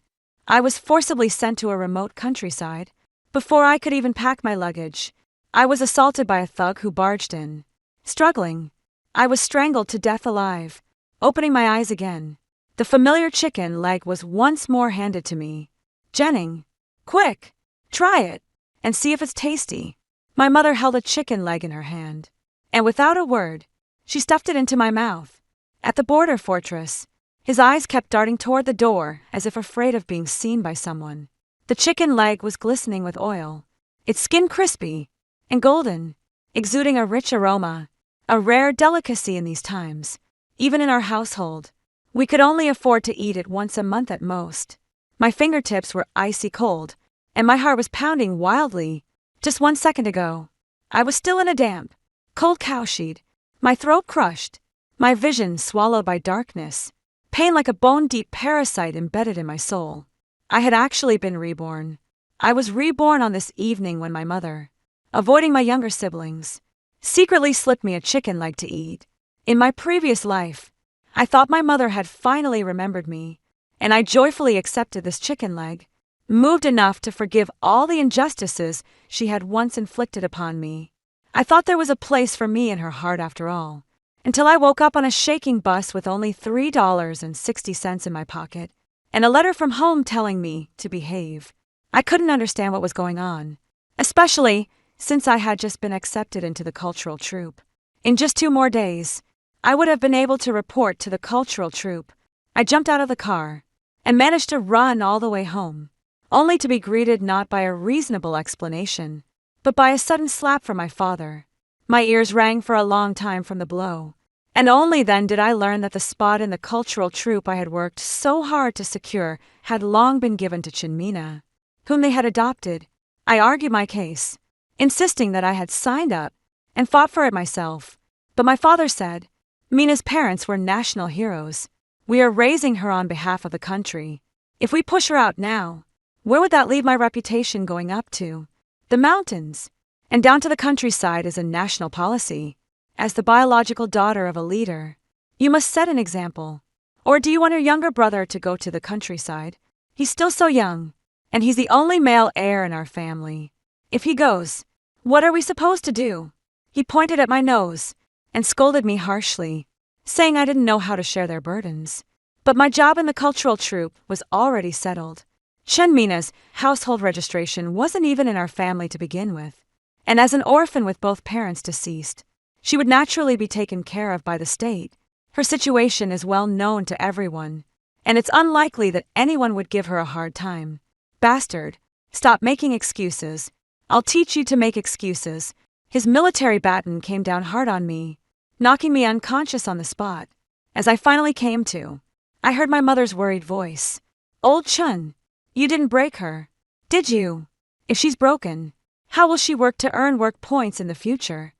I was forcibly sent to a remote countryside. Before I could even pack my luggage, I was assaulted by a thug who barged in. Struggling, I was strangled to death alive. Opening my eyes again, the familiar chicken leg was once more handed to me. Jennings, quick, try it, and see if it's tasty. My mother held a chicken leg in her hand, and without a word, she stuffed it into my mouth. At the border fortress, his eyes kept darting toward the door as if afraid of being seen by someone. The chicken leg was glistening with oil, its skin crispy and golden, exuding a rich aroma, a rare delicacy in these times. Even in our household, we could only afford to eat it once a month at most. My fingertips were icy cold, and my heart was pounding wildly. Just 1 second ago, I was still in a damp, cold cowshed, my throat crushed, my vision swallowed by darkness, pain like a bone-deep parasite embedded in my soul. I had actually been reborn. I was reborn on this evening when my mother, avoiding my younger siblings, secretly slipped me a chicken leg to eat. In my previous life, I thought my mother had finally remembered me, and I joyfully accepted this chicken leg, moved enough to forgive all the injustices she had once inflicted upon me. I thought there was a place for me in her heart after all, until I woke up on a shaking bus with only $3.60 in my pocket, and a letter from home telling me to behave. I couldn't understand what was going on, especially since I had just been accepted into the cultural troupe. In just 2 more days, I would have been able to report to the cultural troupe. I jumped out of the car and managed to run all the way home, only to be greeted not by a reasonable explanation, but by a sudden slap from my father. My ears rang for a long time from the blow, and only then did I learn that the spot in the cultural troupe I had worked so hard to secure had long been given to Chinmina, whom they had adopted. I argued my case, insisting that I had signed up and fought for it myself, but my father said, Mina's parents were national heroes. We are raising her on behalf of the country. If we push her out now, where would that leave my reputation going up to? The mountains, and down to the countryside is a national policy. As the biological daughter of a leader, you must set an example. Or do you want your younger brother to go to the countryside? He's still so young, and he's the only male heir in our family. If he goes, what are we supposed to do? He pointed at my nose and scolded me harshly, saying I didn't know how to share their burdens. But my job in the cultural troupe was already settled. Chenmina's household registration wasn't even in our family to begin with, and as an orphan with both parents deceased, she would naturally be taken care of by the state. Her situation is well known to everyone, and it's unlikely that anyone would give her a hard time. Bastard, stop making excuses. I'll teach you to make excuses. His military baton came down hard on me, knocking me unconscious on the spot. As I finally came to, I heard my mother's worried voice. Old Chun, you didn't break her, did you? If she's broken, how will she work to earn work points in the future?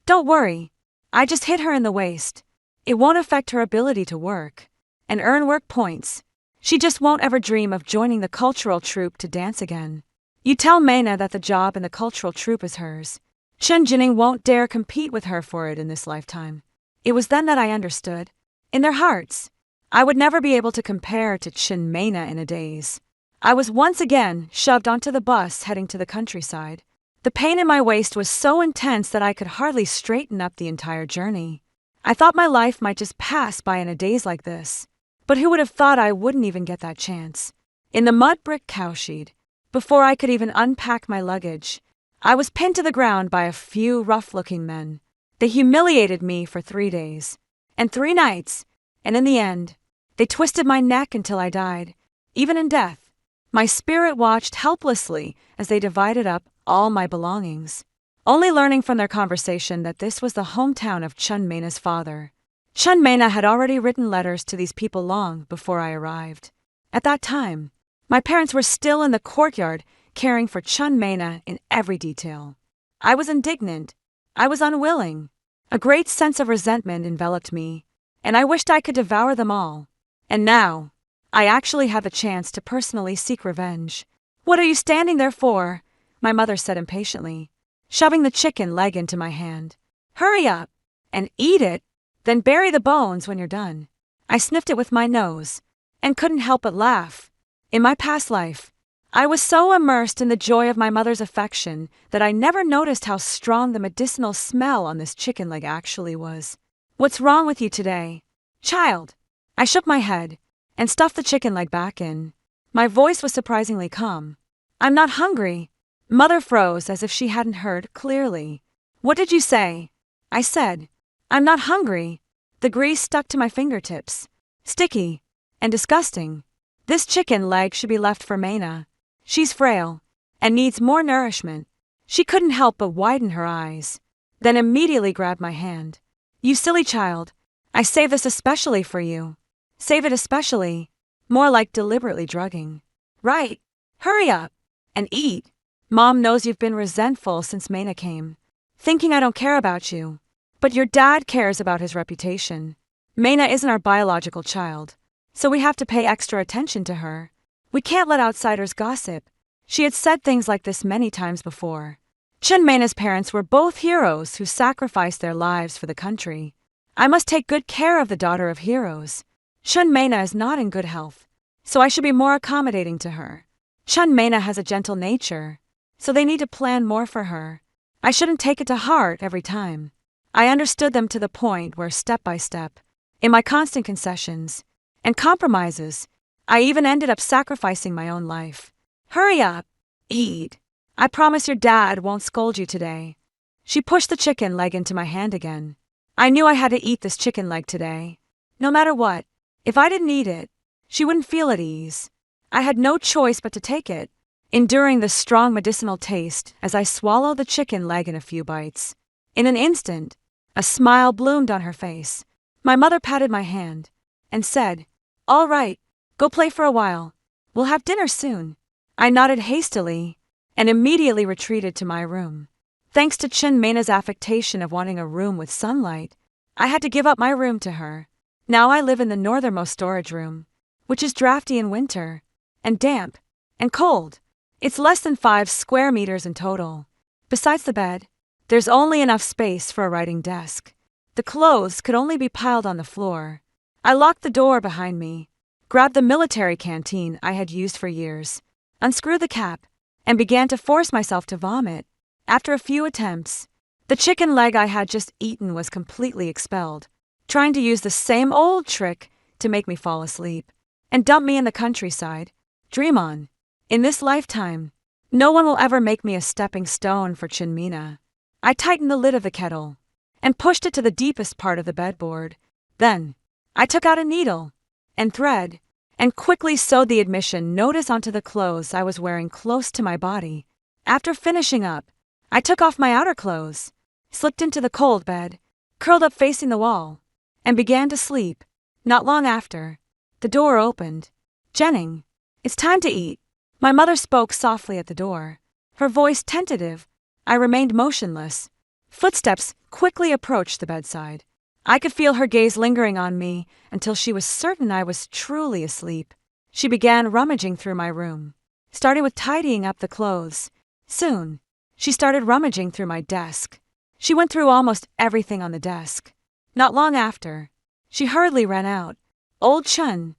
Don't worry, I just hit her in the waist. It won't affect her ability to work and earn work points. She just won't ever dream of joining the cultural troupe to dance again. You tell Maina that the job in the cultural troupe is hers. Chen Jining won't dare compete with her for it in this lifetime. It was then that I understood. In their hearts, I would never be able to compare to Chin Maina in a daze. I was once again shoved onto the bus heading to the countryside. The pain in my waist was so intense that I could hardly straighten up the entire journey. I thought my life might just pass by in a daze like this. But who would have thought I wouldn't even get that chance? In the mud brick cowshed, before I could even unpack my luggage, I was pinned to the ground by a few rough-looking men. They humiliated me for 3 days and 3 nights, and in the end, they twisted my neck until I died. Even in death, my spirit watched helplessly as they divided up all my belongings, only learning from their conversation that this was the hometown of Chun Maina's father. Chun Maina had already written letters to these people long before I arrived. At that time, my parents were still in the courtyard caring for Chun Maina in every detail. I was indignant. I was unwilling. A great sense of resentment enveloped me, and I wished I could devour them all. And now, I actually had the chance to personally seek revenge. What are you standing there for? My mother said impatiently. shoving the chicken leg into my hand. Hurry up and eat it, then bury the bones when you're done. I sniffed it with my nose and couldn't help but laugh. In my past life, I was so immersed in the joy of my mother's affection that I never noticed how strong the medicinal smell on this chicken leg actually was. What's wrong with you today, child? I shook my head and stuffed the chicken leg back in. My voice was surprisingly calm. I'm not hungry. Mother froze as if she hadn't heard clearly. What did you say? I said. I'm not hungry. The grease stuck to my fingertips. Sticky and disgusting. This chicken leg should be left for Maina. She's frail and needs more nourishment. She couldn't help but widen her eyes, then immediately grabbed my hand. You silly child. I saved this especially for you. Save it especially. More like deliberately drugging. Right. Hurry up and eat. Mom knows you've been resentful since Maina came, thinking I don't care about you. But your dad cares about his reputation. Maina isn't our biological child, so we have to pay extra attention to her. We can't let outsiders gossip. She had said things like this many times before. Chun Maina's parents were both heroes who sacrificed their lives for the country. I must take good care of the daughter of heroes. Chun Maina is not in good health, so I should be more accommodating to her. Chun Maina has a gentle nature, so they need to plan more for her. I shouldn't take it to heart every time. I understood them to the point where step by step, in my constant concessions and compromises, I even ended up sacrificing my own life. Hurry up. Eat. I promise your dad won't scold you today. She pushed the chicken leg into my hand again. I knew I had to eat this chicken leg today. No matter what, if I didn't eat it, she wouldn't feel at ease. I had no choice but to take it, enduring the strong medicinal taste as I swallowed the chicken leg in a few bites. In an instant, a smile bloomed on her face. My mother patted my hand and said, All right, go play for a while. We'll have dinner soon. I nodded hastily and immediately retreated to my room. Thanks to Chun Maina's affectation of wanting a room with sunlight, I had to give up my room to her. Now I live in the northernmost storage room, which is drafty in winter, and damp, and cold. It's less than 5 square meters in total. Besides the bed, there's only enough space for a writing desk. The clothes could only be piled on the floor. I locked the door behind me, grabbed the military canteen I had used for years, unscrewed the cap, and began to force myself to vomit. After a few attempts, the chicken leg I had just eaten was completely expelled, trying to use the same old trick to make me fall asleep and dump me in the countryside. Dream on. In this lifetime, no one will ever make me a stepping stone for Chun Maina. I tightened the lid of the kettle and pushed it to the deepest part of the bedboard. Then, I took out a needle and thread and quickly sewed the admission notice onto the clothes I was wearing close to my body. After finishing up, I took off my outer clothes, slipped into the cold bed, curled up facing the wall, and began to sleep. Not long after, the door opened. Jennings, it's time to eat. My mother spoke softly at the door, her voice tentative. I remained motionless. Footsteps quickly approached the bedside. I could feel her gaze lingering on me until she was certain I was truly asleep. She began rummaging through my room, starting with tidying up the clothes. Soon, she started rummaging through my desk. She went through almost everything on the desk. Not long after, she hurriedly ran out. Old Chun.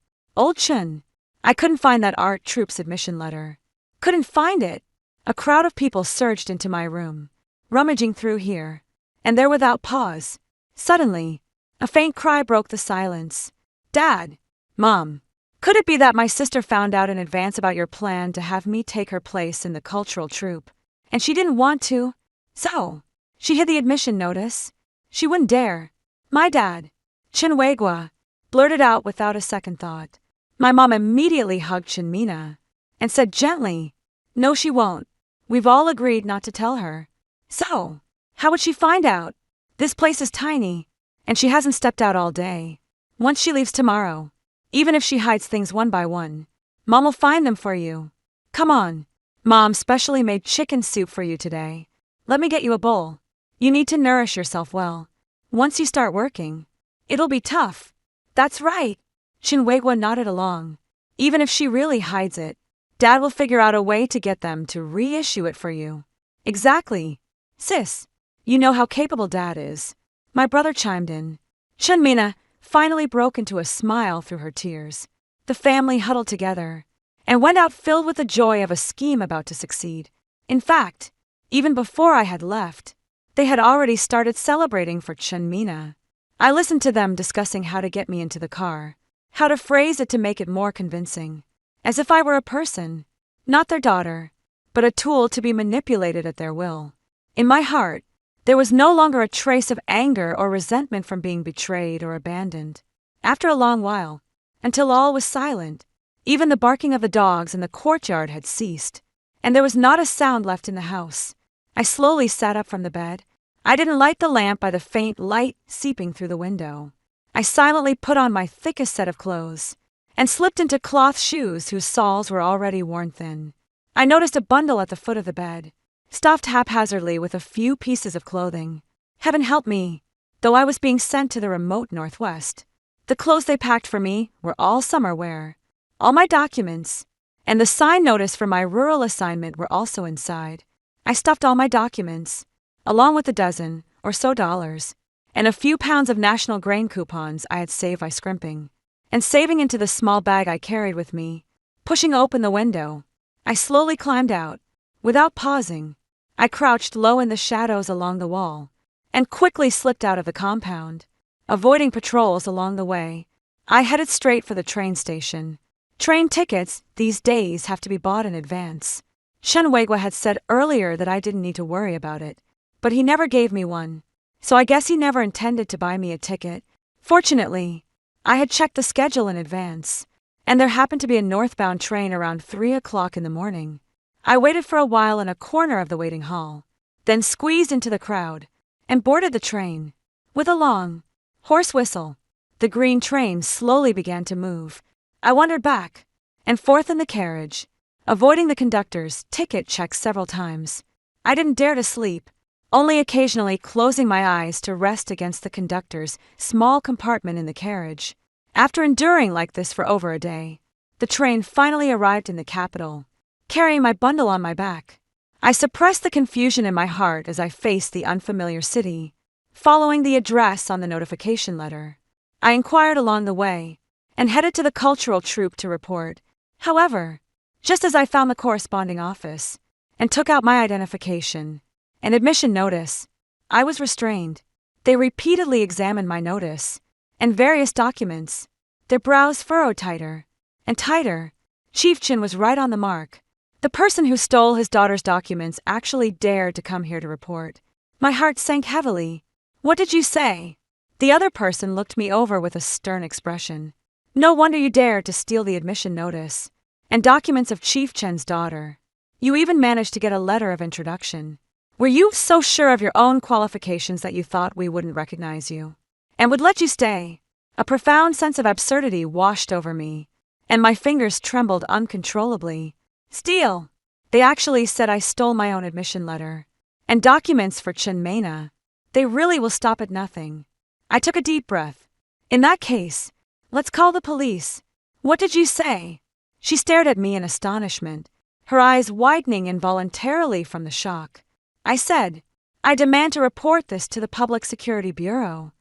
I couldn't find that art troup's admission letter. Couldn't find it. A crowd of people surged into my room, rummaging through here and there without pause. Suddenly, a faint cry broke the silence. Dad! Mom! Could it be that my sister found out in advance about your plan to have me take her place in the cultural troupe, and she didn't want to? So, she hid the admission notice. She wouldn't dare. My dad, Chinwagwa, blurted out without a second thought. My mom immediately hugged Chun Maina and said gently, No, she won't. We've all agreed not to tell her. So, how would she find out? This place is tiny, and she hasn't stepped out all day. Once she leaves tomorrow, even if she hides things one by one, Mom will find them for you. Come on. Mom specially made chicken soup for you today. Let me get you a bowl. You need to nourish yourself well. Once you start working, it'll be tough. That's right. Chinwagwa nodded along. Even if she really hides it, Dad will figure out a way to get them to reissue it for you. Exactly. Sis, you know how capable Dad is. My brother chimed in. Chunmina finally broke into a smile through her tears. The family huddled together and went out filled with the joy of a scheme about to succeed. In fact, even before I had left, they had already started celebrating for Chunmina. I listened to them discussing how to get me into the car, how to phrase it to make it more convincing, as if I were a person, not their daughter, but a tool to be manipulated at their will. In my heart, there was no longer a trace of anger or resentment from being betrayed or abandoned. After a long while, until all was silent, even the barking of the dogs in the courtyard had ceased, and there was not a sound left in the house, I slowly sat up from the bed. I didn't light the lamp by the faint light seeping through the window. I silently put on my thickest set of clothes and slipped into cloth shoes whose soles were already worn thin. I noticed a bundle at the foot of the bed, stuffed haphazardly with a few pieces of clothing. Heaven help me, though I was being sent to the remote Northwest. The clothes they packed for me were all summer wear. All my documents and the sign notice for my rural assignment were also inside. I stuffed all my documents, along with a dozen or so dollars, and a few pounds of national grain coupons I had saved by scrimping, and saving into the small bag I carried with me. Pushing open the window, I slowly climbed out. Without pausing, I crouched low in the shadows along the wall, and quickly slipped out of the compound. Avoiding patrols along the way, I headed straight for the train station. Train tickets these days have to be bought in advance. Chunwegwa had said earlier that I didn't need to worry about it, but he never gave me one, so I guess he never intended to buy me a ticket. Fortunately, I had checked the schedule in advance, and there happened to be a northbound train around 3 o'clock in the morning. I waited for a while in a corner of the waiting hall, then squeezed into the crowd and boarded the train. With a long, hoarse whistle, the green train slowly began to move. I wandered back and forth in the carriage, avoiding the conductor's ticket check several times. I didn't dare to sleep, only occasionally closing my eyes to rest against the conductor's small compartment in the carriage. After enduring like this for over a day, the train finally arrived in the capital, carrying my bundle on my back. I suppressed the confusion in my heart as I faced the unfamiliar city, following the address on the notification letter. I inquired along the way and headed to the cultural troupe to report. However, just as I found the corresponding office and took out my identification and admission notice, I was restrained. They repeatedly examined my notice and various documents, their brows furrowed tighter and tighter. Chief Chin was right on the mark. The person who stole his daughter's documents actually dared to come here to report. My heart sank heavily. What did you say? The other person looked me over with a stern expression. No wonder you dared to steal the admission notice and documents of Chief Chen's daughter. You even managed to get a letter of introduction. Were you so sure of your own qualifications that you thought we wouldn't recognize you and would let you stay? A profound sense of absurdity washed over me, and my fingers trembled uncontrollably. Steal! They actually said I stole my own admission letter and documents for Chunmina. They really will stop at nothing. I took a deep breath. In that case, let's call the police. What did you say? She stared at me in astonishment, her eyes widening involuntarily from the shock. I said, I demand to report this to the Public Security Bureau.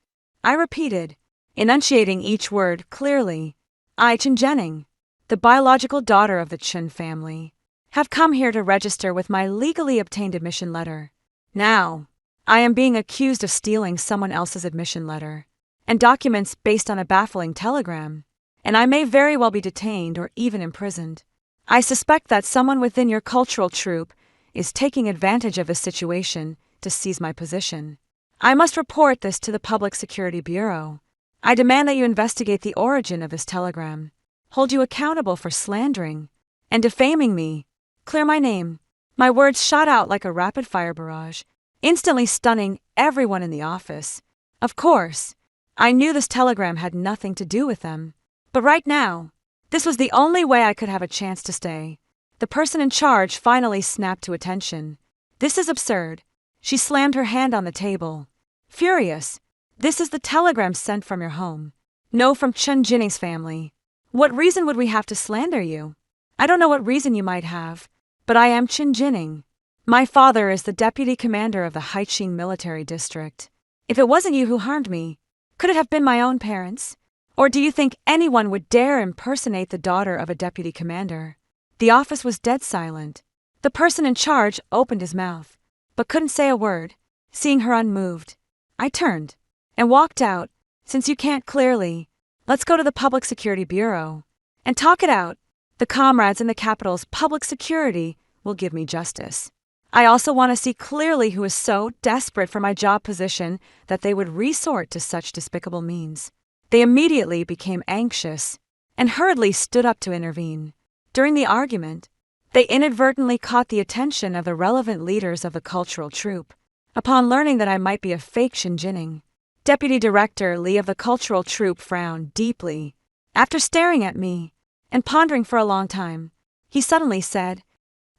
I repeated, enunciating each word clearly. I, Chen Jenning, the biological daughter of the Chen family, have come here to register with my legally obtained admission letter. Now, I am being accused of stealing someone else's admission letter and documents based on a baffling telegram, and I may very well be detained or even imprisoned. I suspect that someone within your cultural troupe is taking advantage of this situation to seize my position. I must report this to the Public Security Bureau. I demand that you investigate the origin of this telegram, hold you accountable for slandering and defaming me, clear my name. My words shot out like a rapid-fire barrage, instantly stunning everyone in the office. Of course, I knew this telegram had nothing to do with them, but right now, this was the only way I could have a chance to stay. The person in charge finally snapped to attention. This is absurd. She slammed her hand on the table. Furious. This is the telegram sent from your home. No, from Chen Jinning's family. What reason would we have to slander you? I don't know what reason you might have, but I am Chen Jinning. My father is the deputy commander of the Haiqing military district. If it wasn't you who harmed me, could it have been my own parents? Or do you think anyone would dare impersonate the daughter of a deputy commander? The office was dead silent. The person in charge opened his mouth, but couldn't say a word. Seeing her unmoved, I turned and walked out. Since you can't clearly, let's go to the Public Security Bureau and talk it out. The comrades in the capital's public security will give me justice. I also want to see clearly who is so desperate for my job position that they would resort to such despicable means. They immediately became anxious and hurriedly stood up to intervene. During the argument, they inadvertently caught the attention of the relevant leaders of the cultural troupe. Upon learning that I might be a fake Xinjining, Deputy Director Li of the cultural troupe frowned deeply. After staring at me and pondering for a long time, he suddenly said,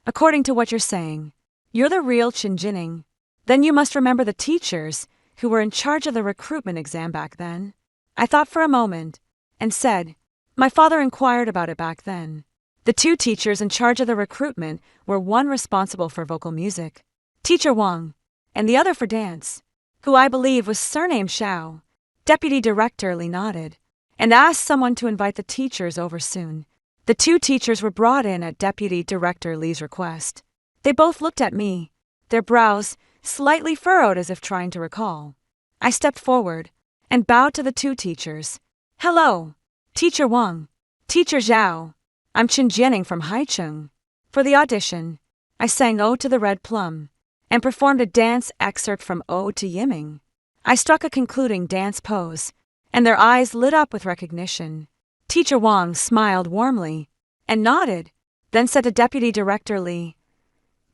"According to what you're saying, you're the real Xinjining. Then you must remember the teachers who were in charge of the recruitment exam back then." I thought for a moment and said, "My father inquired about it back then." The two teachers in charge of the recruitment were one responsible for vocal music, Teacher Wang, and the other for dance, who I believe was surnamed Xiao. Deputy Director Li nodded and asked someone to invite the teachers over soon. The two teachers were brought in at Deputy Director Li's request. They both looked at me, their brows slightly furrowed as if trying to recall. I stepped forward and bowed to the two teachers. "Hello, Teacher Wang, Teacher Zhao. I'm Chen Jianing from Haicheng." For the audition, I sang Ode to the Red Plum and performed a dance excerpt from Ode to Yiming. I struck a concluding dance pose, and their eyes lit up with recognition. Teacher Wang smiled warmly and nodded, then said to Deputy Director Li,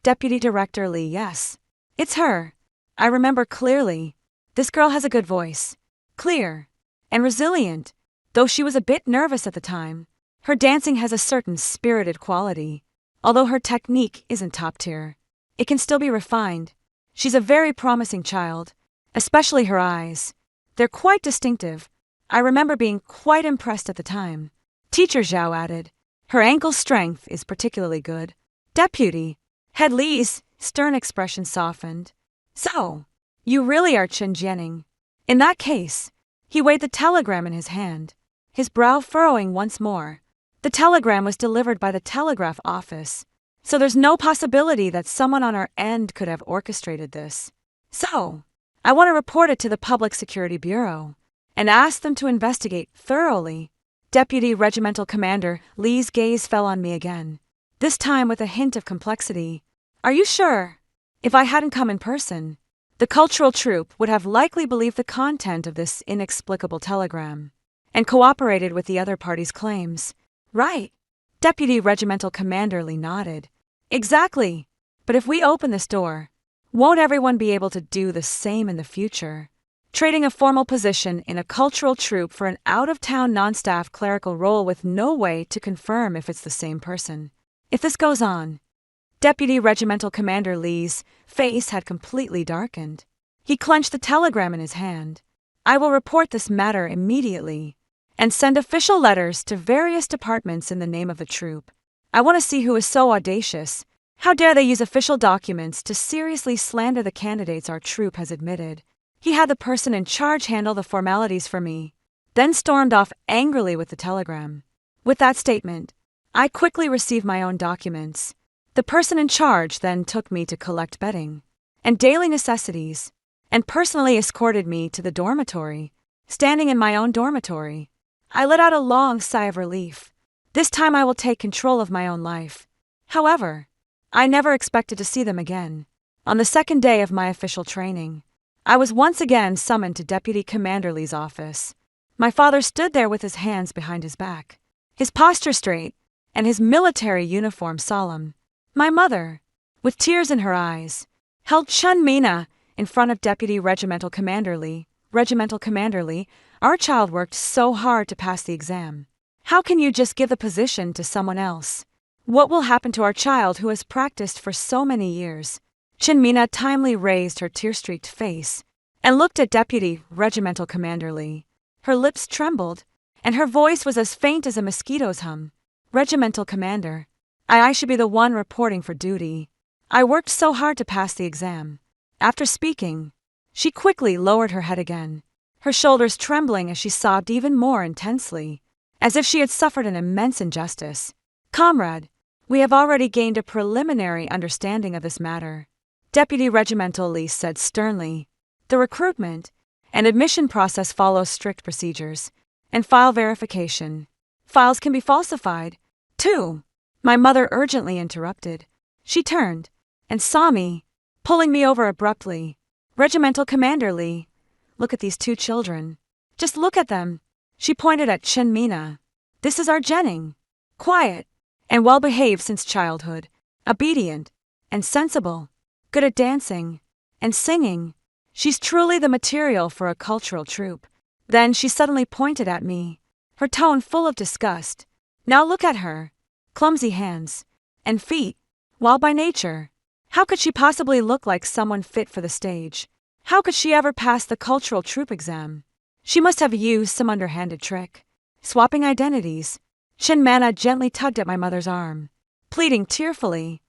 "Deputy Director Li, yes, it's her. I remember clearly. This girl has a good voice, clear and resilient, though she was a bit nervous at the time. Her dancing has a certain spirited quality. Although her technique isn't top tier, it can still be refined. She's a very promising child, especially her eyes. They're quite distinctive. I remember being quite impressed at the time." Teacher Zhao added, "Her ankle strength is particularly good." Deputy Head Li's stern expression softened. "So, you really are Chen Jianing. In that case," he weighed the telegram in his hand, his brow furrowing once more. "The telegram was delivered by the telegraph office, so there's no possibility that someone on our end could have orchestrated this. So, I want to report it to the Public Security Bureau and ask them to investigate thoroughly." Deputy Regimental Commander Li's gaze fell on me again, this time with a hint of complexity. "Are you sure? If I hadn't come in person, the cultural troupe would have likely believed the content of this inexplicable telegram and cooperated with the other party's claims, right?" Deputy Regimental Commander Li nodded. "Exactly. But if we open this door, won't everyone be able to do the same in the future? Trading a formal position in a cultural troupe for an out-of-town non-staff clerical role with no way to confirm if it's the same person. If this goes on..." Deputy Regimental Commander Li's face had completely darkened. He clenched the telegram in his hand. "I will report this matter immediately and send official letters to various departments in the name of the troupe. I want to see who is so audacious. How dare they use official documents to seriously slander the candidates our troupe has admitted." He had the person in charge handle the formalities for me, then stormed off angrily with the telegram. With that statement, I quickly received my own documents. The person in charge then took me to collect bedding and daily necessities, and personally escorted me to the dormitory. Standing in my own dormitory, I let out a long sigh of relief. This time I will take control of my own life. However, I never expected to see them again. On the second day of my official training, I was once again summoned to Deputy Commander Li's office. My father stood there with his hands behind his back, his posture straight, and his military uniform solemn. My mother, with tears in her eyes, held Chun Mina in front of Deputy Regimental Commander Li. "Regimental Commander Li, our child worked so hard to pass the exam. How can you just give the position to someone else? What will happen to our child who has practiced for so many years?" Chun Mina timely raised her tear-streaked face and looked at Deputy Regimental Commander Li. Her lips trembled, and her voice was as faint as a mosquito's hum. "Regimental Commander, I should be the one reporting for duty. I worked so hard to pass the exam. After speaking, she quickly lowered her head again, her shoulders trembling as she sobbed even more intensely, as if she had suffered an immense injustice. Comrade, we have already gained a preliminary understanding of this matter, Deputy Regimental Lee said sternly. The recruitment and admission process follows strict procedures, and file verification. Files can be falsified, too. My mother urgently interrupted. She turned and saw me, pulling me over abruptly. Regimental Commander Lee, look at these two children. Just look at them. She pointed at Shinmina. This is our Jenning. Quiet and well-behaved since childhood, obedient and sensible, good at dancing and singing. She's truly the material for a cultural troupe. Then she suddenly pointed at me, her tone full of disgust. Now look at her. Clumsy hands and feet, while by nature. How could she possibly look like someone fit for the stage? How could she ever pass the cultural troupe exam? She must have used some underhanded trick. Swapping identities. Shinmana gently tugged at my mother's arm, pleading tearfully.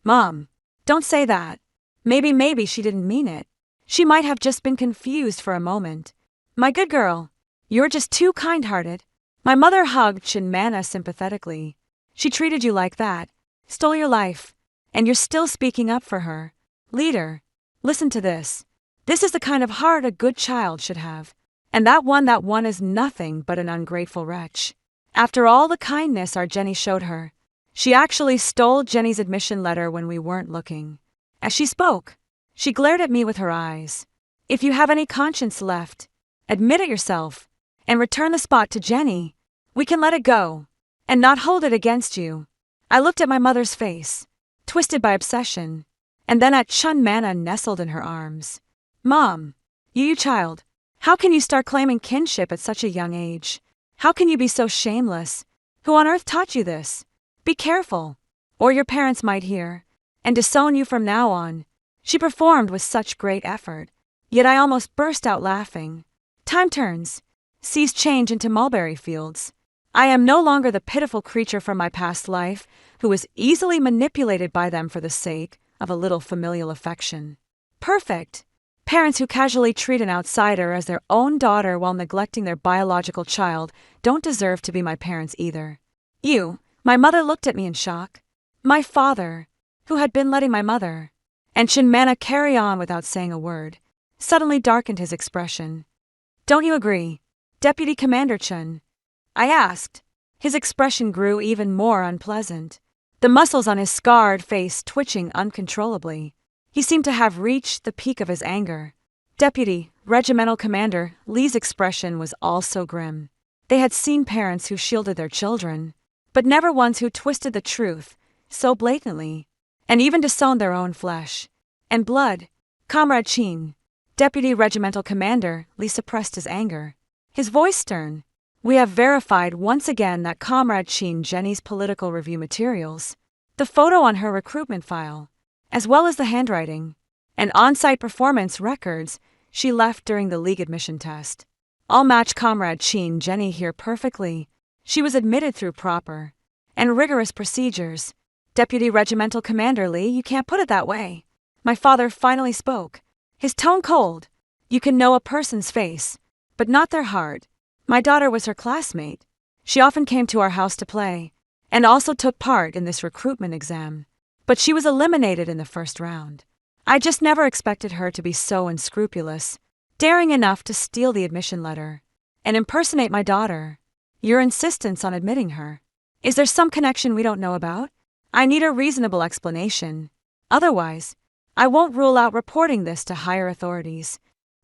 Mom, don't say that. Maybe she didn't mean it. She might have just been confused for a moment. My good girl, you're just too kind-hearted. My mother hugged Shinmana sympathetically. She treated you like that, stole your life, and you're still speaking up for her. Leader, listen to this. This is the kind of heart a good child should have. And that one is nothing but an ungrateful wretch. After all the kindness our Jenny showed her, she actually stole Jenny's admission letter when we weren't looking. As she spoke, she glared at me with her eyes. If you have any conscience left, admit it yourself, and return the spot to Jenny. We can let it go, and not hold it against you. I looked at my mother's face, twisted by obsession, and then at Shinmana nestled in her arms. Mom, you child, how can you start claiming kinship at such a young age? How can you be so shameless? Who on earth taught you this? Be careful, or your parents might hear, and disown you from now on. She performed with such great effort, yet I almost burst out laughing. Time turns, seas change into mulberry fields. I am no longer the pitiful creature from my past life who was easily manipulated by them for the sake of a little familial affection. Perfect. Parents who casually treat an outsider as their own daughter while neglecting their biological child don't deserve to be my parents either. My mother looked at me in shock. My father, who had been letting my mother and Shinmana carry on without saying a word, suddenly darkened his expression. Don't you agree, Deputy Commander Chun? I asked. His expression grew even more unpleasant, the muscles on his scarred face twitching uncontrollably. He seemed to have reached the peak of his anger. Deputy Regimental Commander Lee's expression was also grim. They had seen parents who shielded their children, but never ones who twisted the truth so blatantly, and even disowned their own flesh and blood. Comrade Chin, Deputy Regimental Commander Lee suppressed his anger, his voice stern. We have verified once again that Comrade Chin Jenny's political review materials, the photo on her recruitment file, as well as the handwriting and on-site performance records she left during the league admission test, all match Comrade Chin Jenny here perfectly. She was admitted through proper and rigorous procedures. Deputy Regimental Commander Lee, you can't put it that way. My father finally spoke, his tone cold. You can know a person's face, but not their heart. My daughter was her classmate. She often came to our house to play, and also took part in this recruitment exam. But she was eliminated in the first round. I just never expected her to be so unscrupulous, daring enough to steal the admission letter and impersonate my daughter. Your insistence on admitting her. Is there some connection we don't know about? I need a reasonable explanation. Otherwise, I won't rule out reporting this to higher authorities.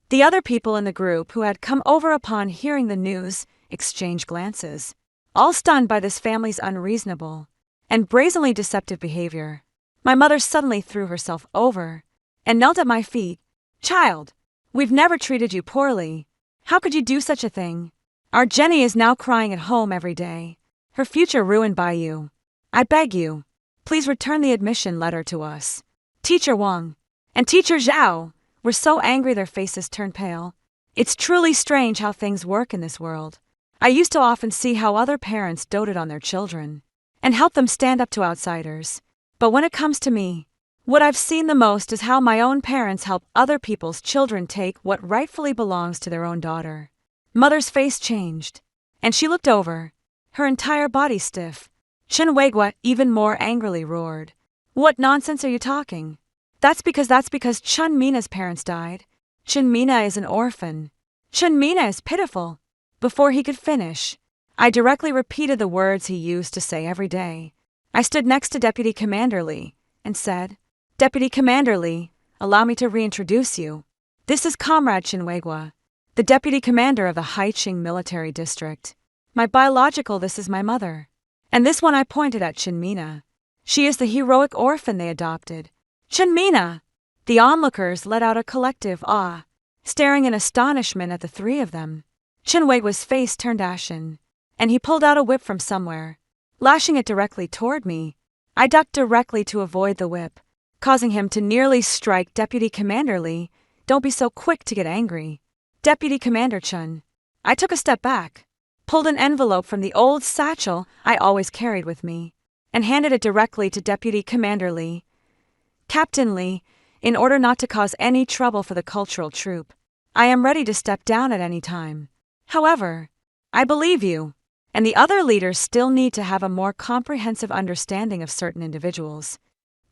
The other people in the group who had come over upon hearing the news exchanged glances, all stunned by this family's unreasonable and brazenly deceptive behavior. My mother suddenly threw herself over and knelt at my feet. Child, we've never treated you poorly. How could you do such a thing? Our Jenny is now crying at home every day, her future ruined by you. I beg you, please return the admission letter to us. Teacher Wang and Teacher Zhao were so angry their faces turned pale. It's truly strange how things work in this world. I used to often see how other parents doted on their children and helped them stand up to outsiders. But when it comes to me, What I've seen the most is how my own parents help other people's children take what rightfully belongs to their own daughter. Mother's face changed, and she looked over, her entire body stiff. Chinwagwa even more angrily roared. What nonsense are you talking? That's because Chunmina's parents died. Chunmina is an orphan. Chunmina is pitiful. Before he could finish, I directly repeated the words he used to say every day. I stood next to Deputy Commander Lee and said, Deputy Commander Lee, allow me to reintroduce you. This is Comrade Chinwagwa, the Deputy Commander of the Haiching Military District. This is my mother. And this one I pointed at Chunmina. She is the heroic orphan they adopted. Chunmina! The onlookers let out a collective ah, staring in astonishment at the three of them. Chinwagwa's face turned ashen, and he pulled out a whip from somewhere, lashing it directly toward me. I ducked directly to avoid the whip, causing him to nearly strike Deputy Commander Lee. Don't be so quick to get angry. Deputy Commander Chun. I took a step back, pulled an envelope from the old satchel I always carried with me, and handed it directly to Deputy Commander Lee. Captain Lee, in order not to cause any trouble for the cultural troop, I am ready to step down at any time. However, I believe you, and the other leaders still need to have a more comprehensive understanding of certain individuals.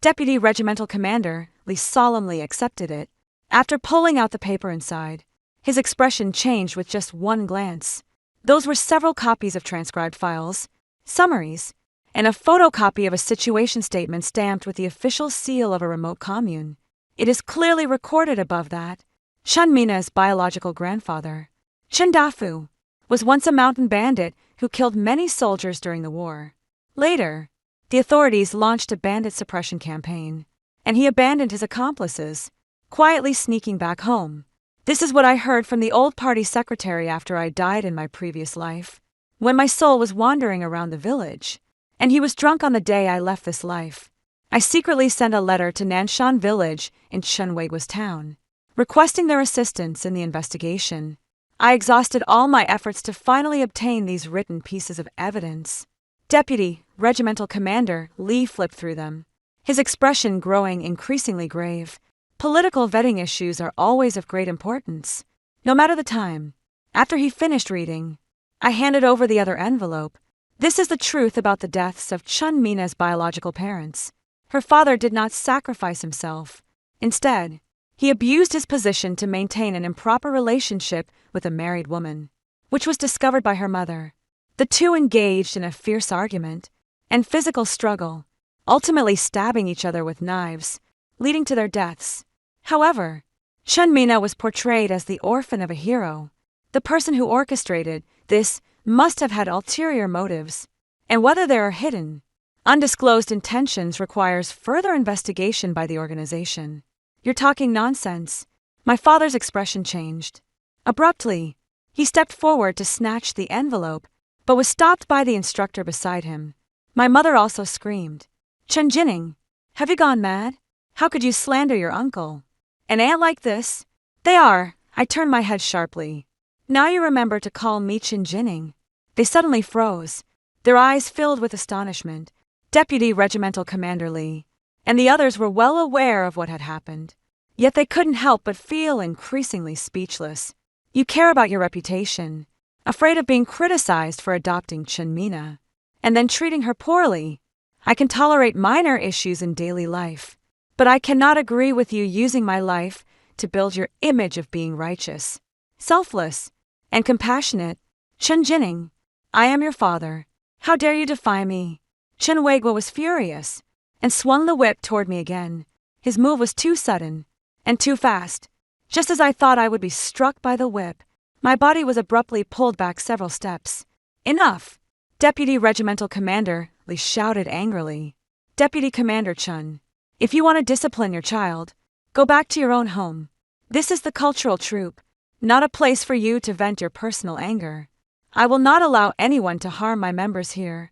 Deputy Regimental Commander Lee solemnly accepted it. After pulling out the paper inside, his expression changed with just one glance. Those were several copies of transcribed files, summaries, and a photocopy of a situation statement stamped with the official seal of a remote commune. It is clearly recorded above that Chunmina's biological grandfather, Chindafu, was once a mountain bandit who killed many soldiers during the war. Later, the authorities launched a bandit suppression campaign, and he abandoned his accomplices, quietly sneaking back home. This is what I heard from the old party secretary after I died in my previous life, when my soul was wandering around the village, and he was drunk on the day I left this life. I secretly sent a letter to Nanshan village in Chunwagwa's town, requesting their assistance in the investigation. I exhausted all my efforts to finally obtain these written pieces of evidence. Deputy Regimental Commander Lee flipped through them, his expression growing increasingly grave. Political vetting issues are always of great importance, no matter the time. After he finished reading, I handed over the other envelope. This is the truth about the deaths of Chunmina's biological parents. Her father did not sacrifice himself. Instead, he abused his position to maintain an improper relationship with a married woman, which was discovered by her mother. The two engaged in a fierce argument and physical struggle, ultimately stabbing each other with knives, leading to their deaths. However, Chunmina was portrayed as the orphan of a hero. The person who orchestrated this must have had ulterior motives, and whether there are hidden, undisclosed intentions requires further investigation by the organization. You're talking nonsense. My father's expression changed. Abruptly, he stepped forward to snatch the envelope, but was stopped by the instructor beside him. My mother also screamed, Chen Jining, have you gone mad? How could you slander your uncle? An aunt like this? They are. I turned my head sharply. Now you remember to call me Chen Jining. They suddenly froze, their eyes filled with astonishment. Deputy Regimental Commander Lee and the others were well aware of what had happened, yet they couldn't help but feel increasingly speechless. You care about your reputation, afraid of being criticized for adopting Chunmina, and then treating her poorly. I can tolerate minor issues in daily life, but I cannot agree with you using my life to build your image of being righteous, selfless, and compassionate. Chen Jining, I am your father. How dare you defy me? Chinwagwa was furious and swung the whip toward me again. His move was too sudden and too fast. Just as I thought I would be struck by the whip, my body was abruptly pulled back several steps. Enough! Deputy Regimental Commander Lee shouted angrily. Deputy Commander Chun, if you want to discipline your child, go back to your own home. This is the cultural troop, not a place for you to vent your personal anger. I will not allow anyone to harm my members here.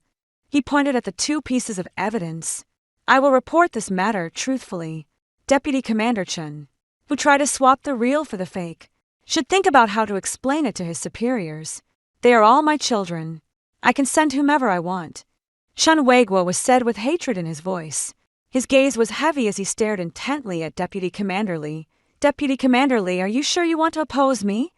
He pointed at the two pieces of evidence. I will report this matter truthfully. Deputy Commander Chun, who tried to swap the real for the fake, should think about how to explain it to his superiors. They are all my children. I can send whomever I want. Chunwagwa was said with hatred in his voice. His gaze was heavy as he stared intently at Deputy Commander Lee. Deputy Commander Lee, are you sure you want to oppose me?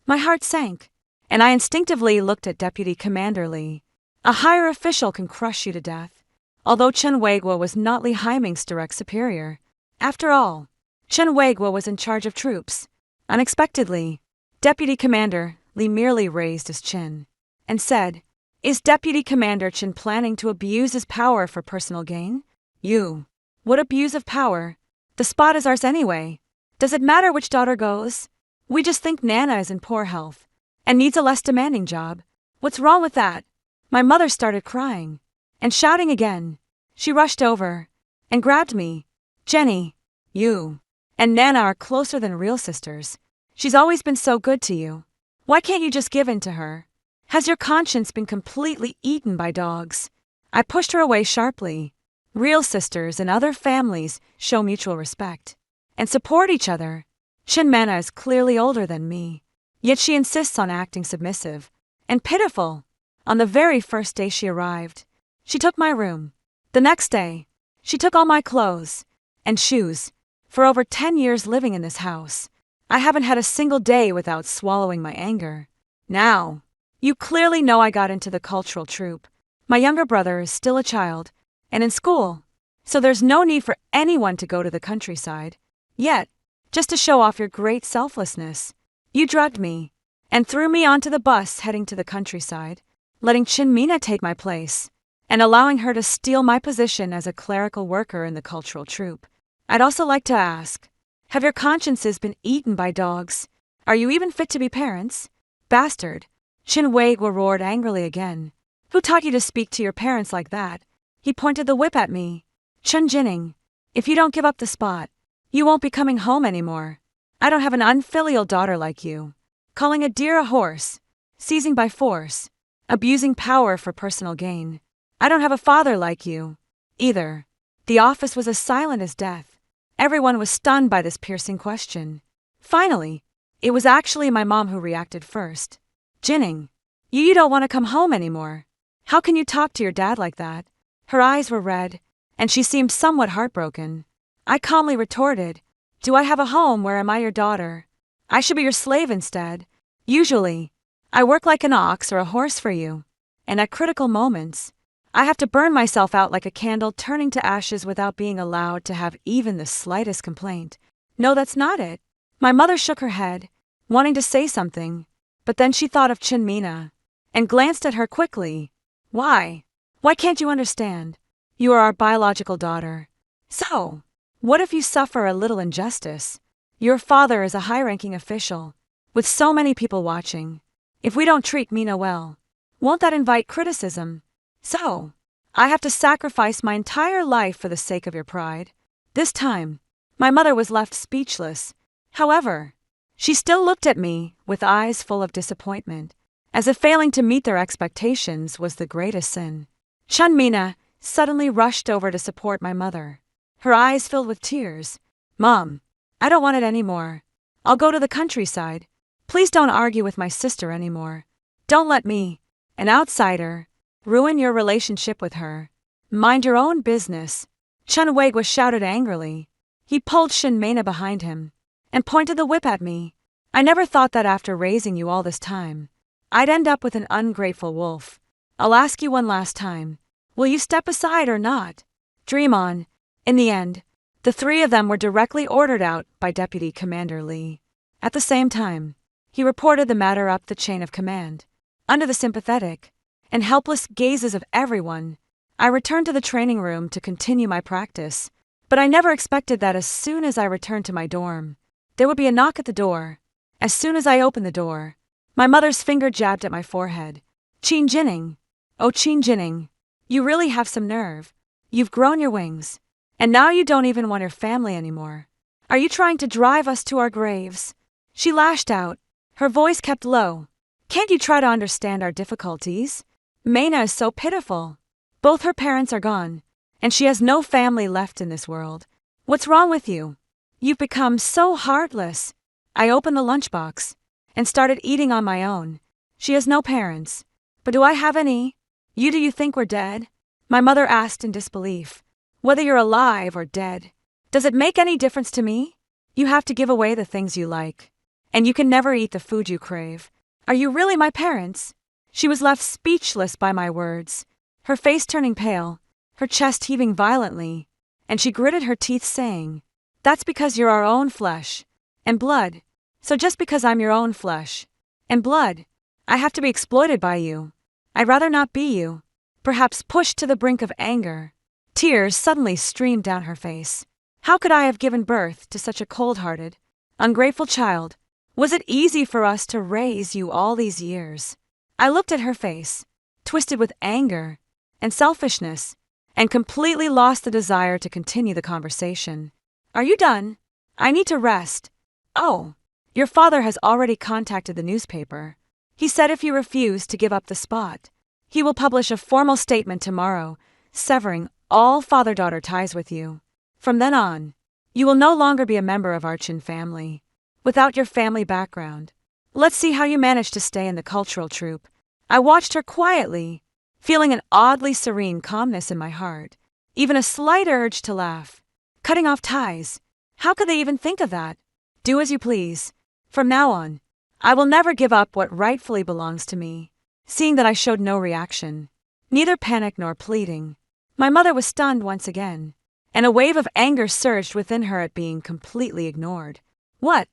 My heart sank, and I instinctively looked at Deputy Commander Lee. A higher official can crush you to death, although Chen Weiguo was not Li Haiming's direct superior. After all, Chen Weiguo was in charge of troops. Unexpectedly, Deputy Commander Lee merely raised his chin and said, "Is Deputy Commander Chen planning to abuse his power for personal gain?" "You. What abuse of power? The spot is ours anyway. Does it matter which daughter goes? We just think Nana is in poor health and needs a less demanding job. What's wrong with that?" My mother started crying and shouting again. She rushed over and grabbed me. "Jenny, you and Nana are closer than real sisters. She's always been so good to you. Why can't you just give in to her? Has your conscience been completely eaten by dogs?" I pushed her away sharply. Real sisters and other families show mutual respect and support each other. Chen Mana is clearly older than me, yet she insists on acting submissive and pitiful. On the very first day she arrived, she took my room. The next day, she took all my clothes and shoes. For over 10 years living in this house, I haven't had a single day without swallowing my anger. Now, you clearly know I got into the cultural troupe. My younger brother is still a child and in school, so there's no need for anyone to go to the countryside. Yet, just to show off your great selflessness, you drugged me and threw me onto the bus heading to the countryside, letting Chin Mina take my place and allowing her to steal my position as a clerical worker in the cultural troupe. I'd also like to ask, have your consciences been eaten by dogs? Are you even fit to be parents? Bastard! Chin Weiguo roared angrily again. Who taught you to speak to your parents like that? He pointed the whip at me. Chen Jinning, if you don't give up the spot, you won't be coming home anymore. I don't have an unfilial daughter like you. Calling a deer a horse, seizing by force, abusing power for personal gain. I don't have a father like you, either. The office was as silent as death. Everyone was stunned by this piercing question. Finally, it was actually my mom who reacted first. Jinning, you don't want to come home anymore. How can you talk to your dad like that? Her eyes were red, and she seemed somewhat heartbroken. I calmly retorted, "Do I have a home where am I your daughter? I should be your slave instead. Usually, I work like an ox or a horse for you. And at critical moments, I have to burn myself out like a candle turning to ashes without being allowed to have even the slightest complaint." No, that's not it. My mother shook her head, wanting to say something, but then she thought of Chin Mina and glanced at her quickly. Why? Why can't you understand? You are our biological daughter. So, what if you suffer a little injustice? Your father is a high-ranking official, with so many people watching. If we don't treat Mina well, won't that invite criticism? So, I have to sacrifice my entire life for the sake of your pride. This time, my mother was left speechless. However, she still looked at me with eyes full of disappointment, as if failing to meet their expectations was the greatest sin. Chun Mina suddenly rushed over to support my mother, her eyes filled with tears. "Mom, I don't want it anymore. I'll go to the countryside. Please don't argue with my sister anymore. Don't let me, an outsider, ruin your relationship with her. Mind your own business." Chun Weiguo shouted angrily. He pulled Shin Mena behind him and pointed the whip at me. "I never thought that after raising you all this time, I'd end up with an ungrateful wolf. I'll ask you one last time. Will you step aside or not?" Dream on. In the end, the three of them were directly ordered out by Deputy Commander Lee. At the same time, he reported the matter up the chain of command. Under the sympathetic and helpless gazes of everyone, I returned to the training room to continue my practice. But I never expected that as soon as I returned to my dorm, there would be a knock at the door. As soon as I opened the door, my mother's finger jabbed at my forehead. "Qin Jinning. Oh, Qin Jinning. You really have some nerve. You've grown your wings. And now you don't even want your family anymore. Are you trying to drive us to our graves?" She lashed out. Her voice kept low. "Can't you try to understand our difficulties? Mena is so pitiful. Both her parents are gone, and she has no family left in this world. What's wrong with you? You've become so heartless." I opened the lunchbox and started eating on my own. She has no parents. But do I have any? Do you think we're dead? My mother asked in disbelief. Whether you're alive or dead, does it make any difference to me? You have to give away the things you like, and you can never eat the food you crave. Are you really my parents?" She was left speechless by my words, her face turning pale, her chest heaving violently, and she gritted her teeth saying, "That's because you're our own flesh and blood. So just because I'm your own flesh and blood, I have to be exploited by you. I'd rather not be you." Perhaps pushed to the brink of anger, tears suddenly streamed down her face. How could I have given birth to such a cold-hearted, ungrateful child? Was it easy for us to raise you all these years? I looked at her face, twisted with anger and selfishness, and completely lost the desire to continue the conversation. "Are you done? I need to rest." "Oh, your father has already contacted the newspaper. He said if you refuse to give up the spot, he will publish a formal statement tomorrow, severing all father-daughter ties with you. From then on, you will no longer be a member of our Chin family. Without your family background, let's see how you manage to stay in the cultural troupe." I watched her quietly, feeling an oddly serene calmness in my heart, even a slight urge to laugh. Cutting off ties? How could they even think of that? Do as you please. From now on, I will never give up what rightfully belongs to me. Seeing that I showed no reaction, neither panic nor pleading, my mother was stunned once again, and a wave of anger surged within her at being completely ignored. What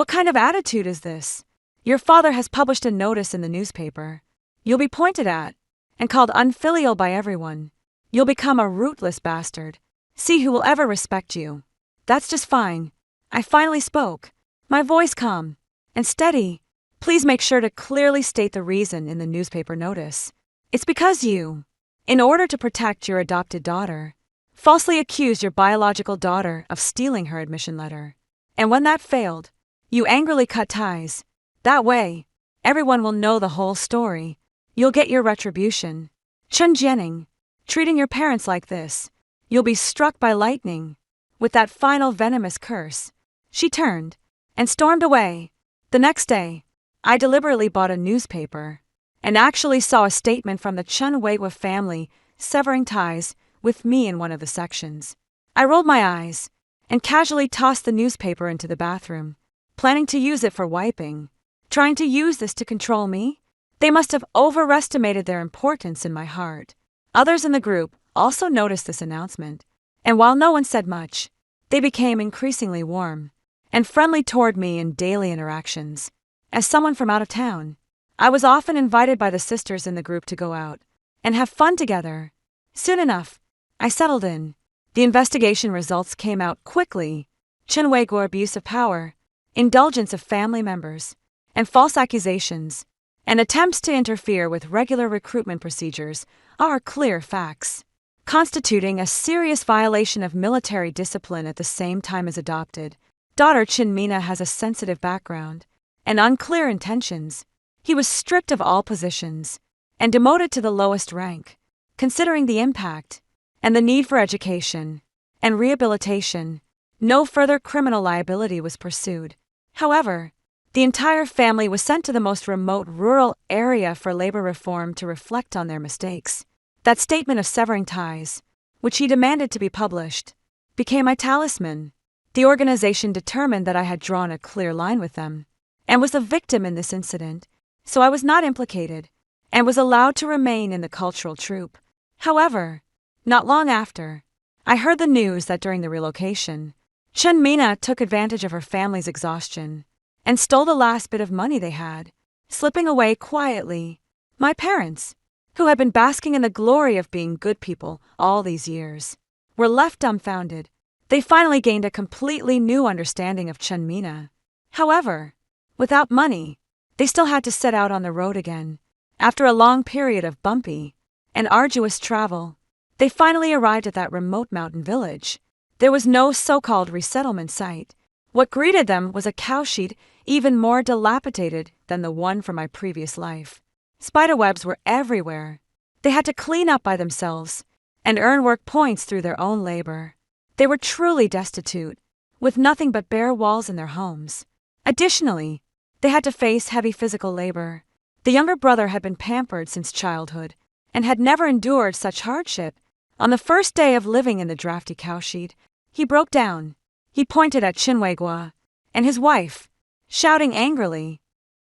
kind of attitude is this? Your father has published a notice in the newspaper. You'll be pointed at and called unfilial by everyone. You'll become a rootless bastard. See who will ever respect you. That's just fine. I finally spoke, my voice calm and steady. Please make sure to clearly state the reason in the newspaper notice. It's because you, in order to protect your adopted daughter, falsely accused your biological daughter of stealing her admission letter. And when that failed, you angrily cut ties. That way, everyone will know the whole story. You'll get your retribution. Chen Jianing, treating your parents like this, you'll be struck by lightning. With that final venomous curse, she turned and stormed away. The next day, I deliberately bought a newspaper and actually saw a statement from the Chen Weiwa family severing ties with me in one of the sections. I rolled my eyes and casually tossed the newspaper into the bathroom, planning to use it for wiping. Trying to use this to control me? They must have overestimated their importance in my heart. Others in the group also noticed this announcement, and while no one said much, they became increasingly warm and friendly toward me in daily interactions. As someone from out of town, I was often invited by the sisters in the group to go out and have fun together. Soon enough, I settled in. The investigation results came out quickly. Chen Weiguo abuse of power, indulgence of family members, and false accusations, and attempts to interfere with regular recruitment procedures are clear facts, constituting a serious violation of military discipline at the same time as adopted. Daughter Chin Mina has a sensitive background and unclear intentions. He was stripped of all positions and demoted to the lowest rank. Considering the impact and the need for education and rehabilitation, no further criminal liability was pursued. However, the entire family was sent to the most remote rural area for labor reform to reflect on their mistakes. That statement of severing ties, which he demanded to be published, became my talisman. The organization determined that I had drawn a clear line with them and was the victim in this incident, so I was not implicated and was allowed to remain in the cultural troupe. However, not long after, I heard the news that during the relocation, Chen Mina took advantage of her family's exhaustion and stole the last bit of money they had, slipping away quietly. My parents, who had been basking in the glory of being good people all these years, were left dumbfounded. They finally gained a completely new understanding of Chen Mina. However, without money, they still had to set out on the road again. After a long period of bumpy and arduous travel, they finally arrived at that remote mountain village. There was no so-called resettlement site. What greeted them was a cowshed even more dilapidated than the one from my previous life. Spiderwebs were everywhere. They had to clean up by themselves and earn work points through their own labor. They were truly destitute, with nothing but bare walls in their homes. Additionally, they had to face heavy physical labor. The younger brother had been pampered since childhood and had never endured such hardship. On the first day of living in the drafty cowshed, he broke down. He pointed at Chinwagwa and his wife, shouting angrily,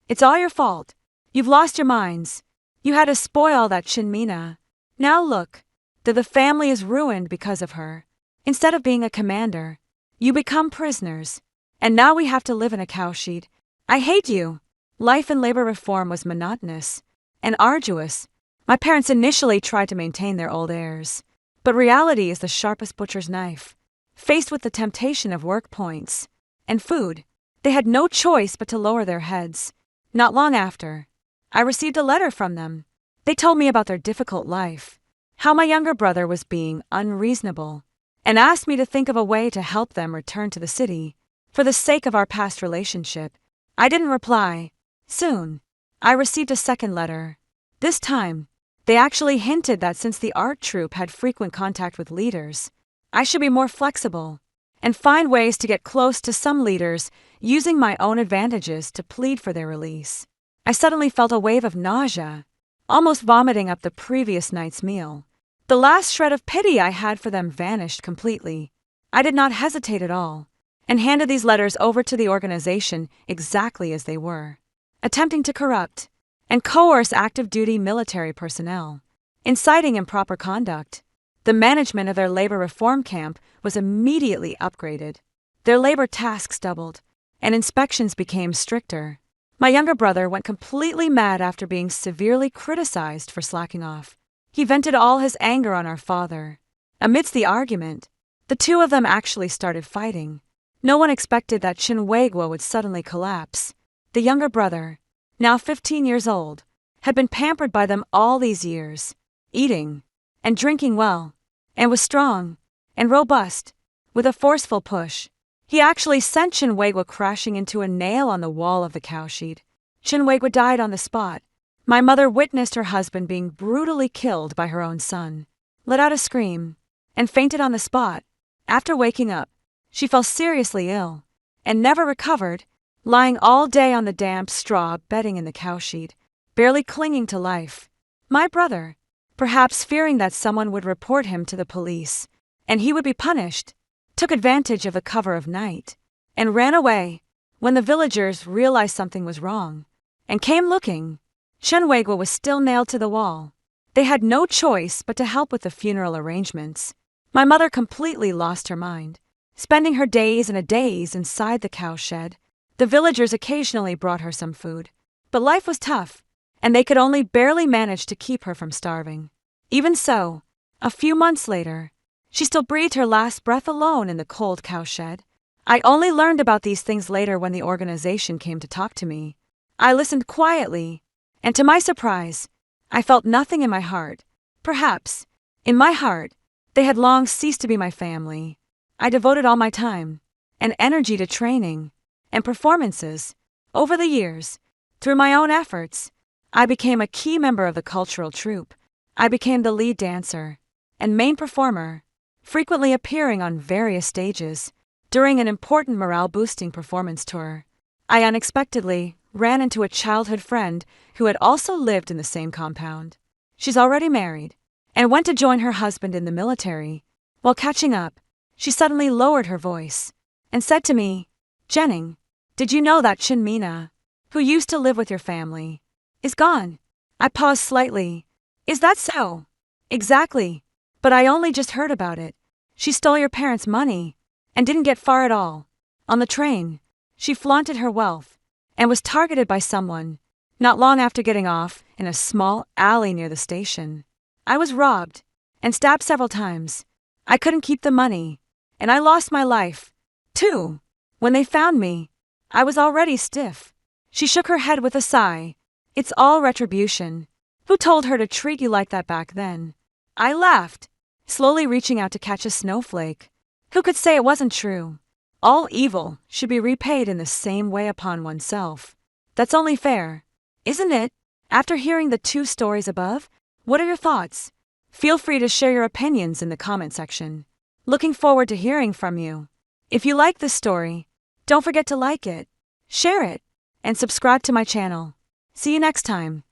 "It's all your fault. You've lost your minds. You had to spoil that Chinmina. Now look, the family is ruined because of her. Instead of being a commander, you become prisoners. And now we have to live in a cowshed. I hate you." Life in labor reform was monotonous and arduous. My parents initially tried to maintain their old airs, but reality is the sharpest butcher's knife. Faced with the temptation of work points and food, they had no choice but to lower their heads. Not long after, I received a letter from them. They told me about their difficult life, how my younger brother was being unreasonable, and asked me to think of a way to help them return to the city for the sake of our past relationship. I didn't reply. Soon, I received a second letter. This time, they actually hinted that since the art troupe had frequent contact with leaders, I should be more flexible and find ways to get close to some leaders using my own advantages to plead for their release. I suddenly felt a wave of nausea, almost vomiting up the previous night's meal. The last shred of pity I had for them vanished completely. I did not hesitate at all, and handed these letters over to the organization exactly as they were, attempting to corrupt and coerce active-duty military personnel, inciting improper conduct. The management of their labor reform camp was immediately upgraded. Their labor tasks doubled, and inspections became stricter. My younger brother went completely mad after being severely criticized for slacking off. He vented all his anger on our father. Amidst the argument, the two of them actually started fighting. No one expected that Chinwagwa would suddenly collapse. The younger brother, now 15 years old, had been pampered by them all these years, eating and drinking well, and was strong and robust. With a forceful push, he actually sent Chinwagwa crashing into a nail on the wall of the cowshed. Chinwagwa died on the spot. My mother witnessed her husband being brutally killed by her own son, let out a scream, and fainted on the spot. After waking up, she fell seriously ill and never recovered, lying all day on the damp straw bedding in the cowshed, barely clinging to life. My brother, perhaps fearing that someone would report him to the police and he would be punished, took advantage of the cover of night and ran away. When the villagers realized something was wrong and came looking, Chinwagwa was still nailed to the wall. They had no choice but to help with the funeral arrangements. My mother completely lost her mind, spending her days in a daze inside the cowshed. The villagers occasionally brought her some food, but life was tough, and they could only barely manage to keep her from starving. Even so, a few months later, she still breathed her last breath alone in the cold cowshed. I only learned about these things later when the organization came to talk to me. I listened quietly, and to my surprise, I felt nothing in my heart. Perhaps, in my heart, they had long ceased to be my family. I devoted all my time and energy to training and performances. Over the years, through my own efforts, I became a key member of the cultural troupe. I became the lead dancer and main performer, frequently appearing on various stages. During an important morale-boosting performance tour, I unexpectedly ran into a childhood friend who had also lived in the same compound. She's already married and went to join her husband in the military. While catching up, she suddenly lowered her voice and said to me, "Jenning, did you know that Chinmina, who used to live with your family, is gone?" I paused slightly. "Is that so?" "Exactly, but I only just heard about it. She stole your parents' money and didn't get far at all. On the train, she flaunted her wealth and was targeted by someone not long after getting off in a small alley near the station. I was robbed and stabbed several times. I couldn't keep the money, and I lost my life, too. When they found me, I was already stiff." She shook her head with a sigh. "It's all retribution. Who told her to treat you like that back then?" I laughed, slowly reaching out to catch a snowflake. Who could say it wasn't true? All evil should be repaid in the same way upon oneself. That's only fair, isn't it? After hearing the two stories above, what are your thoughts? Feel free to share your opinions in the comment section. Looking forward to hearing from you. If you like this story, don't forget to like it, share it, and subscribe to my channel. See you next time.